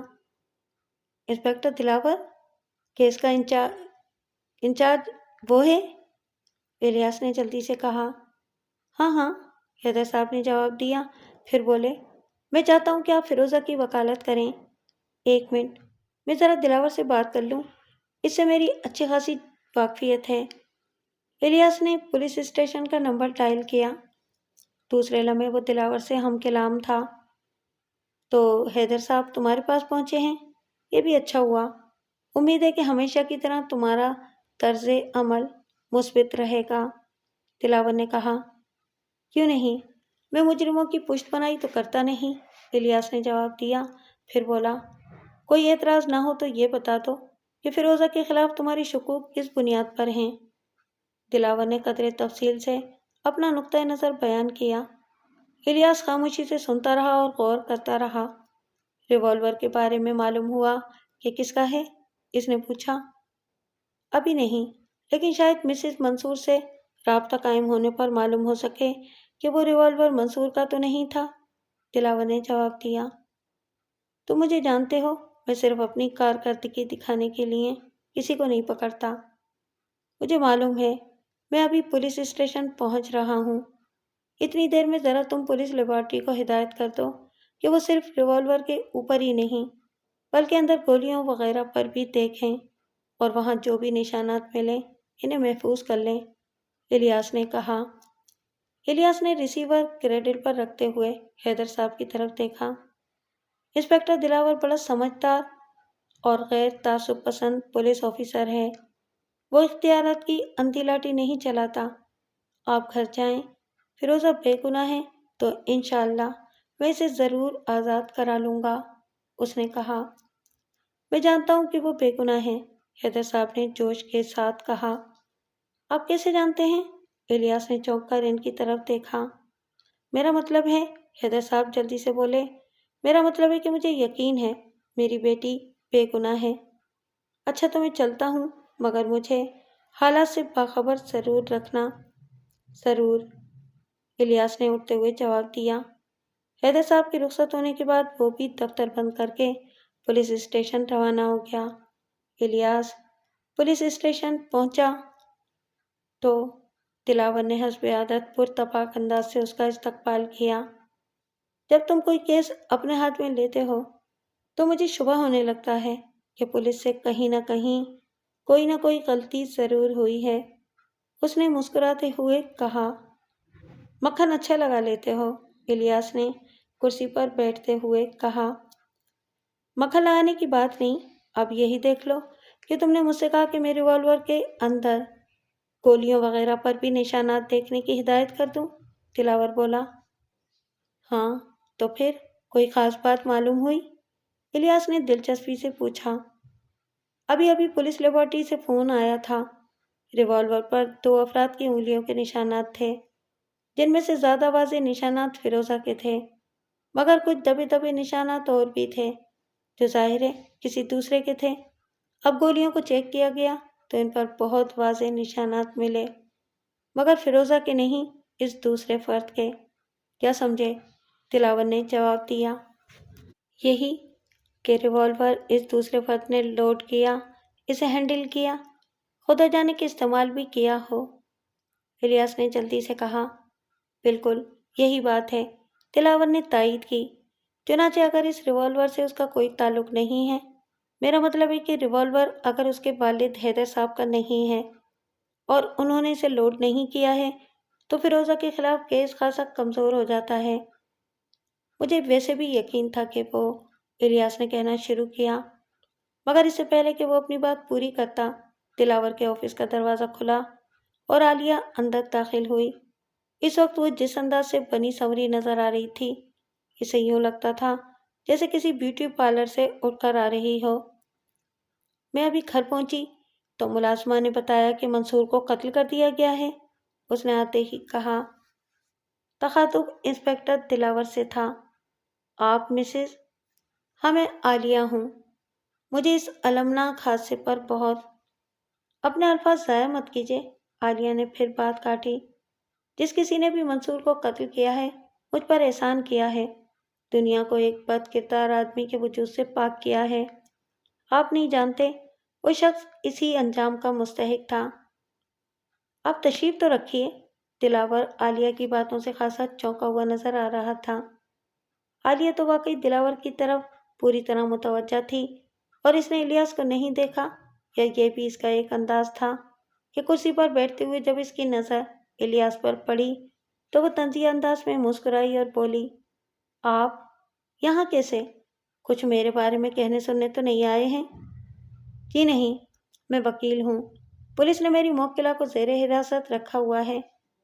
انسپکٹر دلاور؟ کیس کا انچارج وہ ہے؟ الیاس نے جلدی سے کہا۔ ہاں ہاں، حیدر صاحب نے جواب دیا، پھر بولے، میں چاہتا ہوں کہ آپ فیروزہ کی وکالت کریں۔ 1 منٹ، میں ذرا دلاور سے بات کر لوں، اس سے میری اچھی خاصی واقفیت ہے۔ الیاس نے پولیس اسٹیشن کا نمبر ڈائل کیا۔ دوسرے لمحے وہ دلاور سے ہم کلام تھا۔ تو حیدر صاحب تمہارے پاس پہنچے ہیں، یہ بھی اچھا ہوا۔ امید ہے کہ ہمیشہ کی طرح تمہارا طرز عمل مثبت رہے گا، دلاور نے کہا۔ کیوں نہیں، میں مجرموں کی پشت پناہی تو کرتا نہیں، الیاس نے جواب دیا، پھر بولا، کوئی اعتراض نہ ہو تو یہ بتا دو کہ فیروزہ کے خلاف تمہاری شکوک کس بنیاد پر ہیں؟ دلاور نے قدرے تفصیل سے اپنا نقطۂ نظر بیان کیا۔ الیاس خاموشی سے سنتا رہا اور غور کرتا رہا۔ ریوالور کے بارے میں معلوم ہوا کہ کس کا ہے؟ اس نے پوچھا۔ ابھی نہیں، لیکن شاید مسز منصور سے رابطہ قائم ہونے پر معلوم ہو سکے کہ وہ ریوالور منصور کا تو نہیں تھا، دلاور نے جواب دیا۔ تم مجھے جانتے ہو، میں صرف اپنی کارکردگی دکھانے کے لیے کسی کو نہیں پکڑتا۔ مجھے معلوم ہے، میں ابھی پولیس اسٹیشن پہنچ رہا ہوں۔ اتنی دیر میں ذرا تم پولیس لیبارٹری کو ہدایت کر دو کہ وہ صرف ریوالور کے اوپر ہی نہیں بلکہ اندر گولیوں وغیرہ پر بھی دیکھیں اور وہاں جو بھی نشانات ملیں انہیں محفوظ کر لیں، الیاس نے کہا۔ الیاس نے ریسیور کریڈل پر رکھتے ہوئے حیدر صاحب کی طرف دیکھا۔ انسپکٹر دلاور بڑا سمجھدار اور غیر تعصب پسند پولیس آفیسر ہے۔ وہ اختیارات کی اندھی لاٹھی نہیں چلاتا۔ آپ گھر جائیں، فیروزہ بے گناہ ہے تو انشاءاللہ میں اسے ضرور آزاد کرا لوں گا، اس نے کہا۔ میں جانتا ہوں کہ وہ بے گناہ ہے، حیدر صاحب نے جوش کے ساتھ کہا۔ آپ کیسے جانتے ہیں؟ الیاس نے چونک کر ان کی طرف دیکھا۔ میرا مطلب ہے، حیدر صاحب جلدی سے بولے، میرا مطلب ہے کہ مجھے یقین ہے میری بیٹی بے گناہ ہے۔ اچھا تو میں چلتا ہوں، مگر مجھے حالات سے باخبر ضرور رکھنا۔ ضرور، الیاس نے اٹھتے ہوئے جواب دیا۔ حیدر صاحب کے رخصت ہونے کے بعد وہ بھی دفتر بند کر کے پولیس اسٹیشن روانہ ہو گیا۔ الیاس پولیس اسٹیشن پہنچا تو دلاور نے حسب عادت پرتپاک انداز سے اس کا استقبال کیا۔ جب تم کوئی کیس اپنے ہاتھ میں لیتے ہو تو مجھے شبہ ہونے لگتا ہے کہ پولیس سے کہیں نہ کہیں کوئی نہ کوئی غلطی ضرور ہوئی ہے، اس نے مسکراتے ہوئے کہا۔ مکھن اچھا لگا لیتے ہو، الیاس نے کرسی پر بیٹھتے ہوئے کہا۔ مکھن لگانے کی بات نہیں، اب یہی دیکھ لو کہ تم نے مجھ سے کہا کہ میرے ریوالور کے اندر گولیوں وغیرہ پر بھی نشانات دیکھنے کی ہدایت کر دوں، دلاور بولا۔ ہاں، تو پھر کوئی خاص بات معلوم ہوئی؟ الیاس نے دلچسپی سے پوچھا۔ ابھی پولیس لیبارٹری سے فون آیا تھا۔ ریوالور پر 2 افراد کی انگلیوں کے نشانات تھے، جن میں سے زیادہ واضح نشانات فیروزہ کے تھے، مگر کچھ دبے دبے نشانات اور بھی تھے جو ظاہر ہے کسی دوسرے کے تھے۔ اب گولیوں کو چیک کیا گیا تو ان پر بہت واضح نشانات ملے، مگر فیروزہ کے نہیں، اس دوسرے فرد کے۔ کیا سمجھے؟ دلاور نے جواب دیا۔ یہی کہ ریوالور اس دوسرے فرد نے لوڈ کیا، اسے ہینڈل کیا، خدا جانے کہ استعمال بھی کیا ہو، الیاس نے جلدی سے کہا۔ بالکل یہی بات ہے، دلاور نے تائید کی۔ چنانچہ اگر اس ریوالور سے اس کا کوئی تعلق نہیں ہے میرا مطلب ہے کہ ریوالور اگر اس کے والد حیدر صاحب کا نہیں ہے اور انہوں نے اسے لوڈ نہیں کیا ہے تو فیروزہ کے خلاف کیس خاصا کمزور ہو جاتا ہے۔ مجھے ویسے بھی یقین تھا کہ وہ، الیاس نے کہنا شروع کیا، مگر اس سے پہلے کہ وہ اپنی بات پوری کرتا، دلاور کے آفس کا دروازہ کھلا اور عالیہ اندر داخل ہوئی۔ اس وقت وہ جس انداز سے بنی سنوری نظر آ رہی تھی، اسے یوں لگتا تھا جیسے کسی بیوٹی پارلر سے اٹھ کر آ رہی ہو۔ میں ابھی گھر پہنچی تو ملازمہ نے بتایا کہ منصور کو قتل کر دیا گیا ہے، اس نے آتے ہی کہا۔ تخاطب انسپکٹر دلاور سے تھا۔ آپ مسز؟ ہاں میں عالیہ ہوں۔ مجھے اس المناک حادثے پر بہت… اپنے الفاظ ضائع مت کیجیے، عالیہ نے پھر بات کاٹی۔ جس کسی نے بھی منصور کو قتل کیا ہے مجھ پر احسان کیا ہے، دنیا کو ایک بد کردار آدمی کے وجود سے پاک کیا ہے۔ آپ نہیں جانتے وہ شخص اسی انجام کا مستحق تھا۔ آپ تشریف تو رکھیے۔ دلاور عالیہ کی باتوں سے خاصا چونکا ہوا نظر آ رہا تھا۔ عالیہ تو واقعی دلاور کی طرف پوری طرح متوجہ تھی، اور اس نے الیاس کو نہیں دیکھا، یا یہ بھی اس کا ایک انداز تھا کہ کرسی پر بیٹھتے ہوئے جب اس کی نظر الیاس پر پڑی تو وہ طنزیہ انداز میں مسکرائی اور بولی، آپ یہاں کیسے؟ کچھ میرے بارے میں کہنے سننے تو نہیں آئے ہیں؟ جی نہیں، میں وکیل ہوں، پولیس نے میری موکلہ کو زیر حراست رکھا ہوا ہے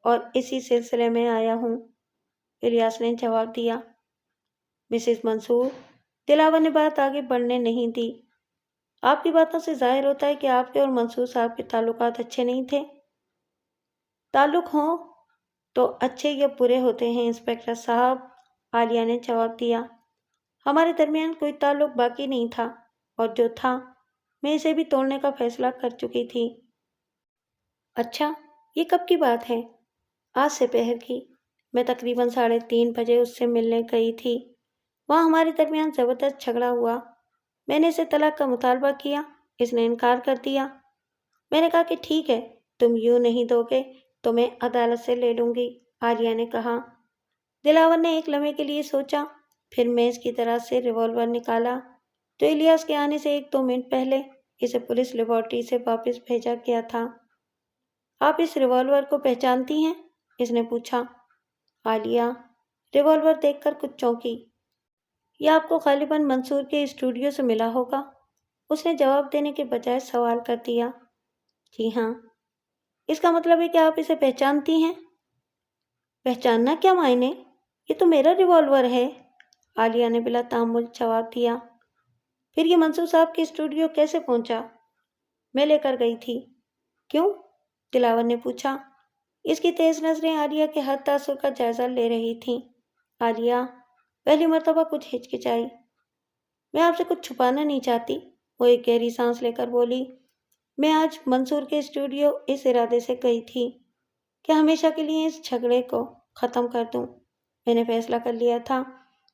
اور اسی سلسلے میں آیا ہوں، الیاس نے جواب دیا۔ مسز منصور، دلاور نے بات آگے بڑھنے نہیں دی۔ آپ کی باتوں سے ظاہر ہوتا ہے کہ آپ کے اور منصور صاحب کے تعلقات اچھے نہیں تھے۔ تعلق ہوں تو اچھے یا برے ہوتے ہیں انسپکٹر صاحب، عالیہ نے جواب دیا۔ ہمارے درمیان کوئی تعلق باقی نہیں تھا، اور جو تھا میں اسے بھی توڑنے کا فیصلہ کر چکی تھی۔ اچھا، یہ کب کی بات ہے؟ آج سے پہر کی۔ میں تقریباً 3:30 بجے اس سے ملنے گئی تھی۔ وہاں ہمارے درمیان زبردست جھگڑا ہوا۔ میں نے اسے طلاق کا مطالبہ کیا، اس نے انکار کر دیا۔ میں نے کہا کہ ٹھیک ہے، تم یوں نہیں دو گے تو میں عدالت سے لے لوں گی، عالیہ نے کہا۔ دلاور نے ایک لمحے کے لیے سوچا، پھر میز کی دراز سے ریوالور نکالا جو الیاس کے آنے سے 1-2 منٹ پہلے اسے پولیس لیبارٹری سے واپس بھیجا گیا تھا۔ آپ اس ریوالور کو پہچانتی ہیں؟ اس نے پوچھا۔ عالیہ ریوالور دیکھ کر کچھ چونکی۔ یہ آپ کو غالباً منصور کے اسٹوڈیو سے ملا ہوگا، اس نے جواب دینے کے بجائے سوال کر دیا۔ جی ہاں۔ اس کا مطلب ہے کہ آپ اسے پہچانتی ہیں؟ پہچاننا کیا معنی؟ یہ تو میرا ریوالور ہے، عالیہ نے بلا تامل جواب دیا۔ پھر یہ منصور صاحب کے اسٹوڈیو کیسے پہنچا؟ میں لے کر گئی تھی۔ کیوں؟ دلاور نے پوچھا۔ اس کی تیز نظریں عالیہ کے ہر تاثر کا جائزہ لے رہی تھیں۔ عالیہ پہلی مرتبہ کچھ ہچکچائی۔ میں آپ سے کچھ چھپانا نہیں چاہتی، وہ ایک گہری سانس لے کر بولی۔ میں آج منصور کے اسٹوڈیو اس ارادے سے گئی تھی کہ ہمیشہ کے لیے اس جھگڑے کو ختم کر دوں۔ میں نے فیصلہ کر لیا تھا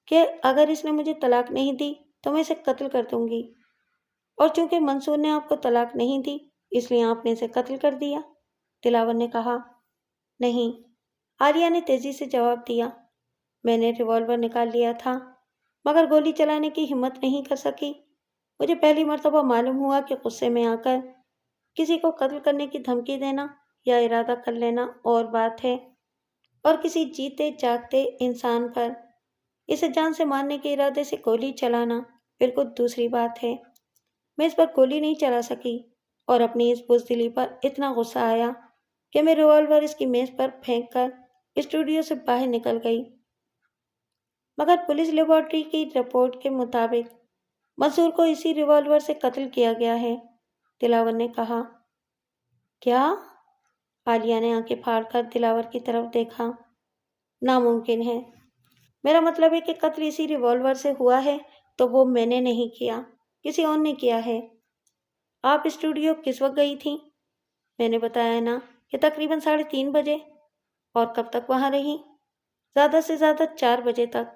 کہ اگر اس نے مجھے طلاق نہیں دی تو میں اسے قتل کر دوں گی، اور چونکہ منصور نے آپ کو طلاق نہیں دی اس لیے آپ نے اسے قتل کر دیا، دلاور نے کہا۔ نہیں، عالیہ نے تیزی سے جواب دیا۔ میں نے ریوالور نکال لیا تھا مگر گولی چلانے کی ہمت نہیں کر سکی۔ مجھے پہلی مرتبہ معلوم ہوا کہ غصے میں آ کر کسی کو قتل کرنے کی دھمکی دینا یا ارادہ کر لینا اور بات ہے، اور کسی جیتے جاگتے انسان پر اسے جان سے مارنے کے ارادے سے گولی چلانا بالکل دوسری بات ہے۔ میں اس پر گولی نہیں چلا سکی اور اپنی اس بزدلی پر اتنا غصہ آیا کہ میں ریوالور اس کی میز پر پھینک کر اسٹوڈیو سے باہر نکل گئی۔ مگر پولیس لیبارٹری کی رپورٹ کے مطابق منصور کو اسی ریوالور سے قتل کیا گیا ہے، دلاور نے کہا۔ کیا؟ عالیہ نے آنکھیں پھاڑ کر دلاور کی طرف دیکھا۔ ناممکن ہے۔ میرا مطلب ہے کہ قتل اسی ریوالور سے ہوا ہے تو وہ میں نے نہیں کیا، کسی اور نے کیا ہے۔ آپ اسٹوڈیو کس وقت گئی تھیں؟ میں نے بتایا نا کہ تقریباً 3:30 بجے۔ اور کب تک وہاں رہی؟ زیادہ سے زیادہ 4 بجے تک۔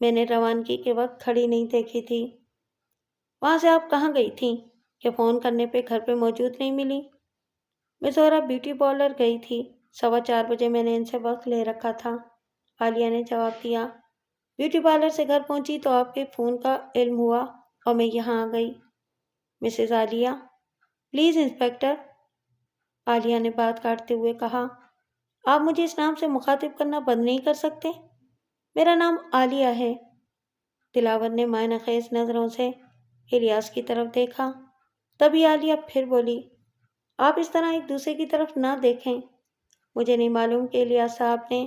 میں نے روانگی کے وقت گھڑی نہیں دیکھی تھی۔ وہاں سے آپ کہاں گئی تھیں کہ فون کرنے پہ گھر پہ موجود نہیں ملی؟ میں زہرا بیوٹی پارلر گئی تھی، 4:15 بجے میں نے ان سے وقت لے رکھا تھا، عالیہ نے جواب دیا۔ بیوٹی پارلر سے گھر پہنچی تو آپ کے فون کا علم ہوا اور میں یہاں آ گئی۔ مسز عالیہ، پلیز انسپکٹر، عالیہ نے بات کاٹتے ہوئے کہا، آپ مجھے اس نام سے مخاطب کرنا بند نہیں کر سکتے؟ میرا نام عالیہ ہے۔ دلاور نے معنی خیز نظروں سے الیاس کی طرف دیکھا۔ تبھی عالیہ پھر بولی، آپ اس طرح ایک دوسرے کی طرف نہ دیکھیں۔ مجھے نہیں معلوم کہ الیاس صاحب نے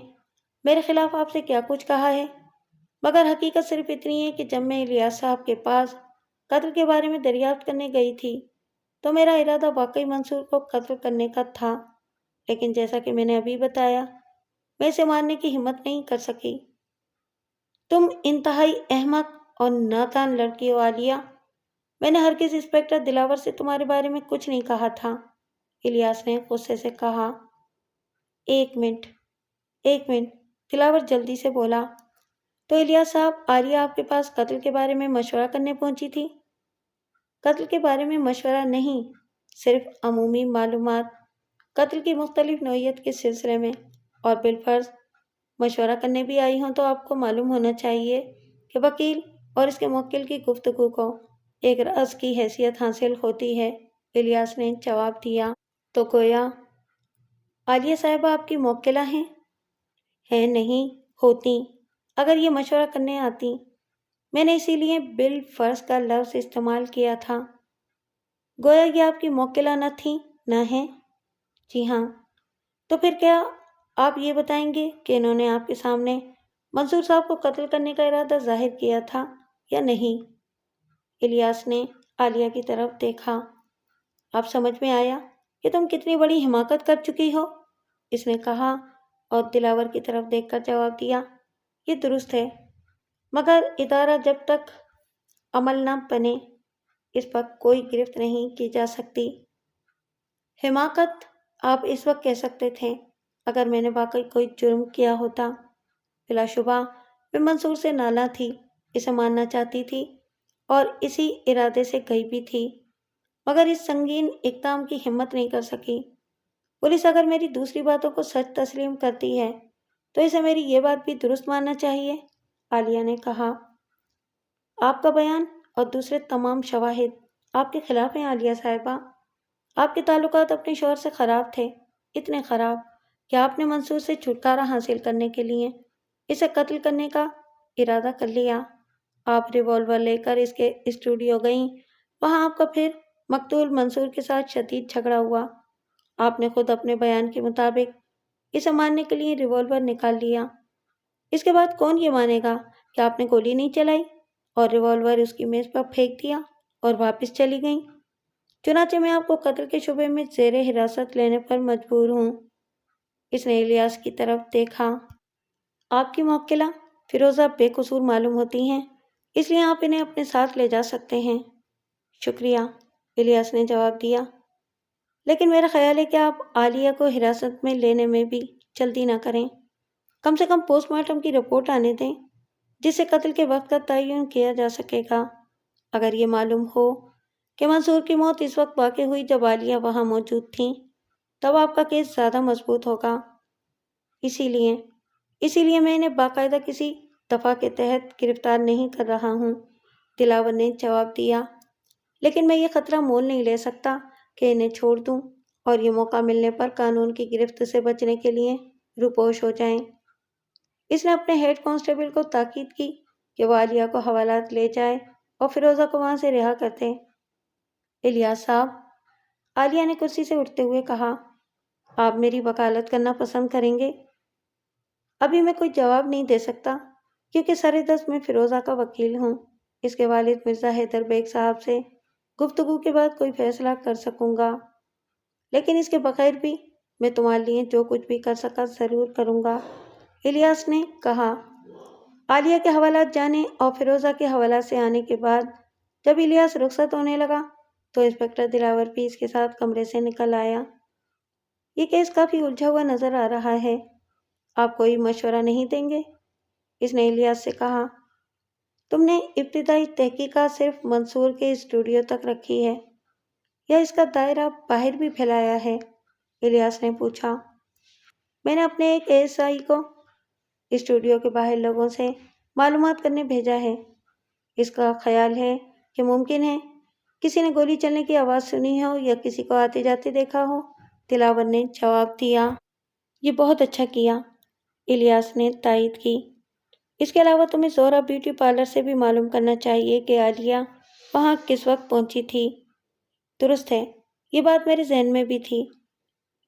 میرے خلاف آپ سے کیا کچھ کہا ہے، مگر حقیقت صرف اتنی ہے کہ جب میں الیاس صاحب کے پاس قتل کے بارے میں دریافت کرنے گئی تھی تو میرا ارادہ واقعی منصور کو قتل کرنے کا تھا، لیکن جیسا کہ میں نے ابھی بتایا، میں اسے مارنے کی ہمت نہیں کر سکی۔ تم انتہائی احمق اور نادان لڑکی ہو عالیہ۔ میں نے ہرگز انسپکٹر دلاور سے تمہارے بارے میں کچھ نہیں کہا تھا، الیاس نے غصے سے کہا۔ ایک منٹ، دلاور جلدی سے بولا، تو الیاس صاحب، عالیہ آپ کے پاس قتل کے بارے میں مشورہ کرنے پہنچی تھی؟ قتل کے بارے میں مشورہ نہیں، صرف عمومی معلومات، قتل کی مختلف نوعیت کے سلسلے میں، اور بالفرض مشورہ کرنے بھی آئی ہوں تو آپ کو معلوم ہونا چاہیے کہ وکیل اور اس کے موکل کی گفتگو کو ایک رأس کی حیثیت حاصل ہوتی ہے، الیاس نے جواب دیا۔ تو گویا عالیہ صاحبہ آپ کی موکلہ ہیں؟ نہیں، ہوتی، اگر یہ مشورہ کرنے آتی۔ میں نے اسی لیے بالفرض کا لفظ استعمال کیا تھا۔ گویا یہ آپ کی موکلہ نہ تھیں، نہ ہیں؟ جی ہاں۔ تو پھر کیا آپ یہ بتائیں گے کہ انہوں نے آپ کے سامنے منصور صاحب کو قتل کرنے کا ارادہ ظاہر کیا تھا یا نہیں؟ الیاس نے عالیہ کی طرف دیکھا۔ اب سمجھ میں آیا کہ تم کتنی بڑی حماقت کر چکی ہو، اس نے کہا اور دلاور کی طرف دیکھ کر جواب دیا، یہ درست ہے، مگر ادارہ جب تک عمل نہ بنے اس پر کوئی گرفت نہیں کی جا سکتی۔ حماقت آپ اس وقت کہہ سکتے تھے اگر میں نے واقعی کوئی جرم کیا ہوتا۔ بلا شبہ میں منصور سے نالاں تھی، اسے ماننا چاہتی تھی اور اسی ارادے سے گئی بھی تھی، مگر اس سنگین اقدام کی ہمت نہیں کر سکی۔ پولیس اگر میری دوسری باتوں کو سچ تسلیم کرتی ہے تو اسے میری یہ بات بھی درست ماننا چاہیے، عالیہ نے کہا۔ آپ کا بیان اور دوسرے تمام شواہد آپ کے خلاف ہیں عالیہ صاحبہ۔ آپ کے تعلقات اپنے شوہر سے خراب تھے، اتنے خراب کہ آپ نے منصور سے چھٹکارا حاصل کرنے کے لیے اسے قتل کرنے کا ارادہ کر لیا۔ آپ ریوالور لے کر اس کے اسٹوڈیو گئیں، وہاں آپ کا پھر مقتول منصور کے ساتھ شدید جھگڑا ہوا۔ آپ نے خود اپنے بیان کے مطابق اسے مارنے کے لیے ریوالور نکال لیا۔ اس کے بعد کون یہ مانے گا کہ آپ نے گولی نہیں چلائی اور ریوالور اس کی میز پر پھینک دیا اور واپس چلی گئیں؟ چنانچہ میں آپ کو قتل کے شبے میں زیر حراست لینے پر مجبور ہوں۔ اس نے الیاس کی طرف دیکھا۔ آپ کی موکلہ فیروزہ بے قصور معلوم ہوتی ہیں، اس لیے آپ انہیں اپنے ساتھ لے جا سکتے ہیں۔ شکریہ، الیاس نے جواب دیا، لیکن میرا خیال ہے کہ آپ عالیہ کو حراست میں لینے میں بھی جلدی نہ کریں۔ کم سے کم پوسٹ مارٹم کی رپورٹ آنے دیں جس سے قتل کے وقت کا تعین کیا جا سکے گا۔ اگر یہ معلوم ہو کہ منصور کی موت اس وقت واقع ہوئی جب عالیہ وہاں موجود تھیں، تب آپ کا کیس زیادہ مضبوط ہوگا۔ اسی لیے میں انہیں باقاعدہ کسی دفعہ کے تحت گرفتار نہیں کر رہا ہوں، دلاور نے جواب دیا، لیکن میں یہ خطرہ مول نہیں لے سکتا کہ انہیں چھوڑ دوں اور یہ موقع ملنے پر قانون کی گرفت سے بچنے کے لیے روپوش ہو جائیں۔ اس نے اپنے ہیڈ کانسٹیبل کو تاکید کی کہ وہ عالیہ کو حوالات لے جائے اور فیروزہ کو وہاں سے رہا کر دے۔ الیاس صاحب، عالیہ نے کرسی سے اٹھتے ہوئے کہا، آپ میری وکالت کرنا پسند کریں گے؟ ابھی میں کوئی جواب نہیں دے سکتا کیونکہ سر دست میں فیروزہ کا وکیل ہوں۔ اس کے والد مرزا حیدر بیگ صاحب سے گفتگو کے بعد کوئی فیصلہ کر سکوں گا، لیکن اس کے بغیر بھی میں تمہارے لیے جو کچھ بھی کر سکا ضرور کروں گا، الیاس نے کہا۔ عالیہ کے حوالات جانے اور فیروزہ کے حوالات سے آنے کے بعد جب الیاس رخصت ہونے لگا تو انسپکٹر دلاور بھی اس کے ساتھ کمرے سے نکل آیا۔ یہ کیس کافی الجھا ہوا نظر آ رہا ہے، آپ کوئی مشورہ نہیں دیں گے؟ اس نے الیاس سے کہا۔ تم نے ابتدائی تحقیقات صرف منصور کے اسٹوڈیو تک رکھی ہے یا اس کا دائرہ باہر بھی پھیلایا ہے؟ الیاس نے پوچھا۔ میں نے اپنے ایک ASI کو اسٹوڈیو کے باہر لوگوں سے معلومات کرنے بھیجا ہے۔ اس کا خیال ہے کہ ممکن ہے کسی نے گولی چلنے کی آواز سنی ہو یا کسی کو آتے جاتے دیکھا ہو؟ دلاور نے جواب دیا۔ یہ بہت اچھا کیا، الیاس نے تائید کی۔ اس کے علاوہ تمہیں زہرا بیوٹی پارلر سے بھی معلوم کرنا چاہیے کہ عالیہ وہاں کس وقت پہنچی تھی۔ درست ہے، یہ بات میرے ذہن میں بھی تھی۔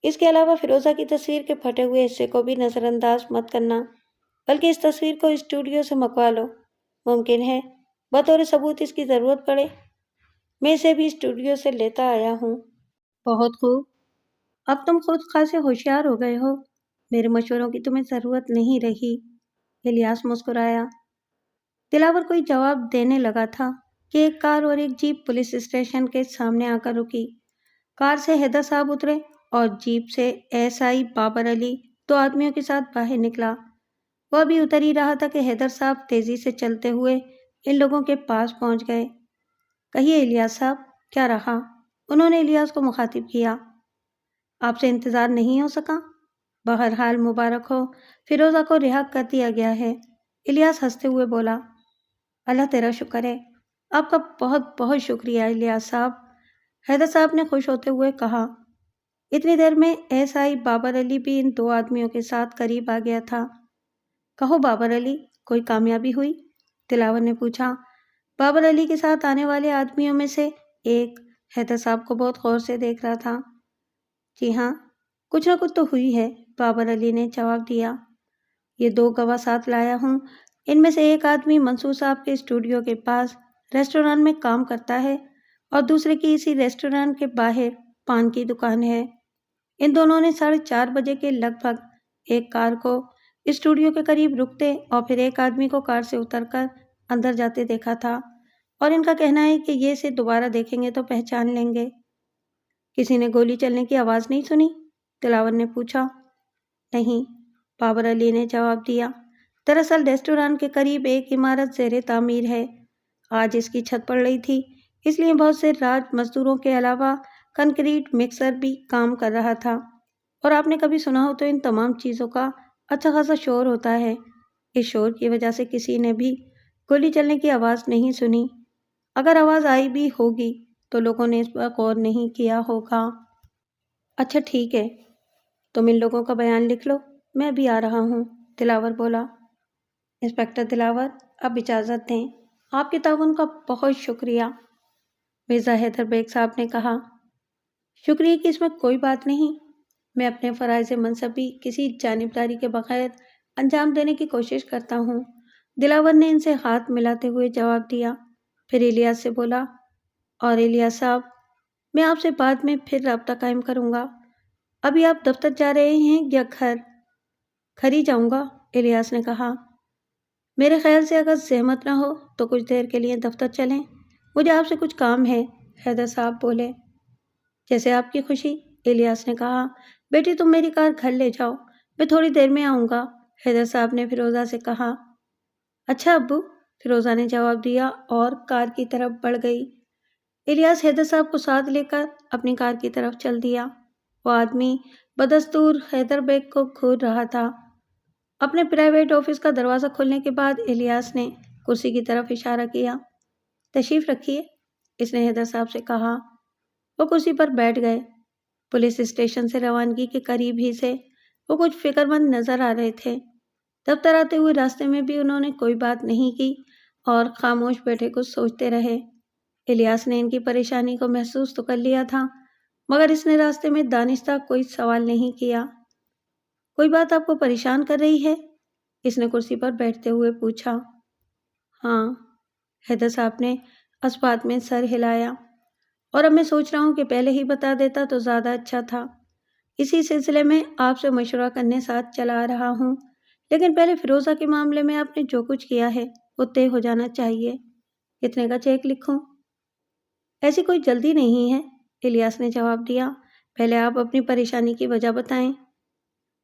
اس کے علاوہ فیروزہ کی تصویر کے پھٹے ہوئے حصے کو بھی نظر انداز مت کرنا، بلکہ اس تصویر کو اسٹوڈیو سے منگوا لو۔ ممکن ہے بطور ثبوت اس کی ضرورت پڑے۔ میں اسے بھی اسٹوڈیو سے لیتا آیا ہوں۔ بہت خوب، اب تم خود خاصے ہوشیار ہو گئے ہو۔ میرے مشوروں کی تمہیں ضرورت نہیں رہی۔ الیاس مسکرایا۔ دلاور کوئی جواب دینے لگا تھا کہ ایک کار اور ایک جیپ پولیس اسٹیشن کے سامنے آ کر رکی۔ کار سے حیدر صاحب اترے اور جیپ سے SI بابر علی 2 آدمیوں کے ساتھ باہر نکلا۔ وہ ابھی اتر ہی رہا تھا کہ حیدر صاحب تیزی سے چلتے ہوئے ان لوگوں کے پاس پہنچ گئے۔ کہیے الیاس صاحب، کیا رہا؟ انہوں نے الیاس کو مخاطب کیا۔ آپ سے انتظار نہیں ہو سکا؟ بہرحال مبارک ہو، فیروزہ کو رہا کر دیا گیا ہے۔ الیاس ہنستے ہوئے بولا۔ اللہ تیرا شکر ہے۔ آپ کا بہت بہت شکریہ الیاس صاحب، حیدر صاحب نے خوش ہوتے ہوئے کہا۔ اتنی دیر میں SI بابر علی بھی ان 2 آدمیوں کے ساتھ قریب آ گیا تھا۔ کہو بابر علی، کوئی کامیابی ہوئی؟ دلاور نے پوچھا۔ بابر علی کے ساتھ آنے والے آدمیوں میں سے ایک حیدر صاحب کو بہت غور سے دیکھ رہا تھا۔ جی ہاں، کچھ نہ کچھ تو ہوئی ہے، بابر علی نے جواب دیا۔ یہ 2 گواہ ساتھ لایا ہوں۔ ان میں سے ایک آدمی منصور صاحب کے اسٹوڈیو کے پاس ریسٹورانٹ میں کام کرتا ہے اور دوسرے کی اسی ریسٹورانٹ کے باہر پان کی دکان ہے۔ ان دونوں نے 4:30 بجے کے لگ بھگ ایک کار کو اسٹوڈیو کے قریب رکتے اور پھر ایک آدمی کو کار سے اتر کر اندر جاتے دیکھا تھا، اور ان کا کہنا ہے کہ یہ اسے دوبارہ دیکھیں گے تو پہچان لیں گے۔ کسی نے گولی چلنے کی آواز نہیں سنی؟ دلاور نے پوچھا۔ نہیں، بابر علی نے جواب دیا۔ دراصل ریسٹورانٹ کے قریب ایک عمارت زیر تعمیر ہے۔ آج اس کی چھت پڑ رہی تھی، اس لیے بہت سے راج مزدوروں کے علاوہ کنکریٹ مکسر بھی کام کر رہا تھا، اور آپ نے کبھی سنا ہو تو ان تمام چیزوں کا اچھا خاصا شور ہوتا ہے۔ اس شور کی وجہ سے کسی نے بھی گولی چلنے کی آواز نہیں سنی۔ اگر آواز آئی بھی ہوگی تو لوگوں نے اس پر غور نہیں کیا ہوگا۔ اچھا ٹھیک ہے، تم ان لوگوں کا بیان لکھ لو، میں ابھی آ رہا ہوں، دلاور بولا۔ انسپکٹر دلاور، اب اجازت دیں، آپ کے تعاون کا بہت شکریہ، مرزا حیدر بیگ صاحب نے کہا۔ شکریہ کی اس میں کوئی بات نہیں، میں اپنے فرائض منصبی کسی جانبداری کے بغیر انجام دینے کی کوشش کرتا ہوں، دلاور نے ان سے ہاتھ ملاتے ہوئے جواب دیا۔ پھر الیاس سے بولا، اور الیاس صاحب، میں آپ سے بعد میں پھر رابطہ قائم کروں گا۔ ابھی آپ دفتر جا رہے ہیں یا گھر؟ گھر ہی جاؤں گا، الیاس نے کہا۔ میرے خیال سے اگر زحمت نہ ہو تو کچھ دیر کے لیے دفتر چلیں، مجھے آپ سے کچھ کام ہے، حیدر صاحب بولے۔ جیسے آپ کی خوشی، الیاس نے کہا۔ بیٹی تم میری کار گھر لے جاؤ، میں تھوڑی دیر میں آؤں گا، حیدر صاحب نے فیروزہ سے کہا۔ اچھا ابو، فیروزہ نے جواب دیا اور کار کی طرف بڑھ گئی۔ الیاس حیدر صاحب کو ساتھ لے کر اپنی کار کی طرف چل دیا۔ وہ آدمی بدستور حیدر بیگ کو گھور رہا تھا۔ اپنے پرائیویٹ آفس کا دروازہ کھولنے کے بعد الیاس نے کرسی کی طرف اشارہ کیا۔ تشریف رکھیے، اس نے حیدر صاحب سے کہا۔ وہ کرسی پر بیٹھ گئے۔ پولیس اسٹیشن سے روانگی کے قریب ہی سے وہ کچھ فکر مند نظر آ رہے تھے۔ دفتر آتے ہوئے راستے میں بھی انہوں نے کوئی بات نہیں کی اور خاموش بیٹھے کچھ سوچتے رہے۔ الیاس نے ان کی پریشانی کو محسوس تو کر لیا تھا، مگر اس نے راستے میں دانستہ کوئی سوال نہیں کیا۔ کوئی بات آپ کو پریشان کر رہی ہے؟ اس نے کرسی پر بیٹھتے ہوئے پوچھا۔ ہاں، حیدر صاحب نے اس بات میں سر ہلایا، اور اب میں سوچ رہا ہوں کہ پہلے ہی بتا دیتا تو زیادہ اچھا تھا۔ اسی سلسلے میں آپ سے مشورہ کرنے ساتھ چلا آ رہا ہوں، لیکن پہلے فیروزہ کے معاملے میں آپ نے جو کچھ کیا ہے وہ طے ہو جانا چاہیے۔ کتنے کا چیک لکھوں؟ ایسی کوئی جلدی نہیں ہے، الیاس نے جواب دیا۔ پہلے آپ اپنی پریشانی کی وجہ بتائیں۔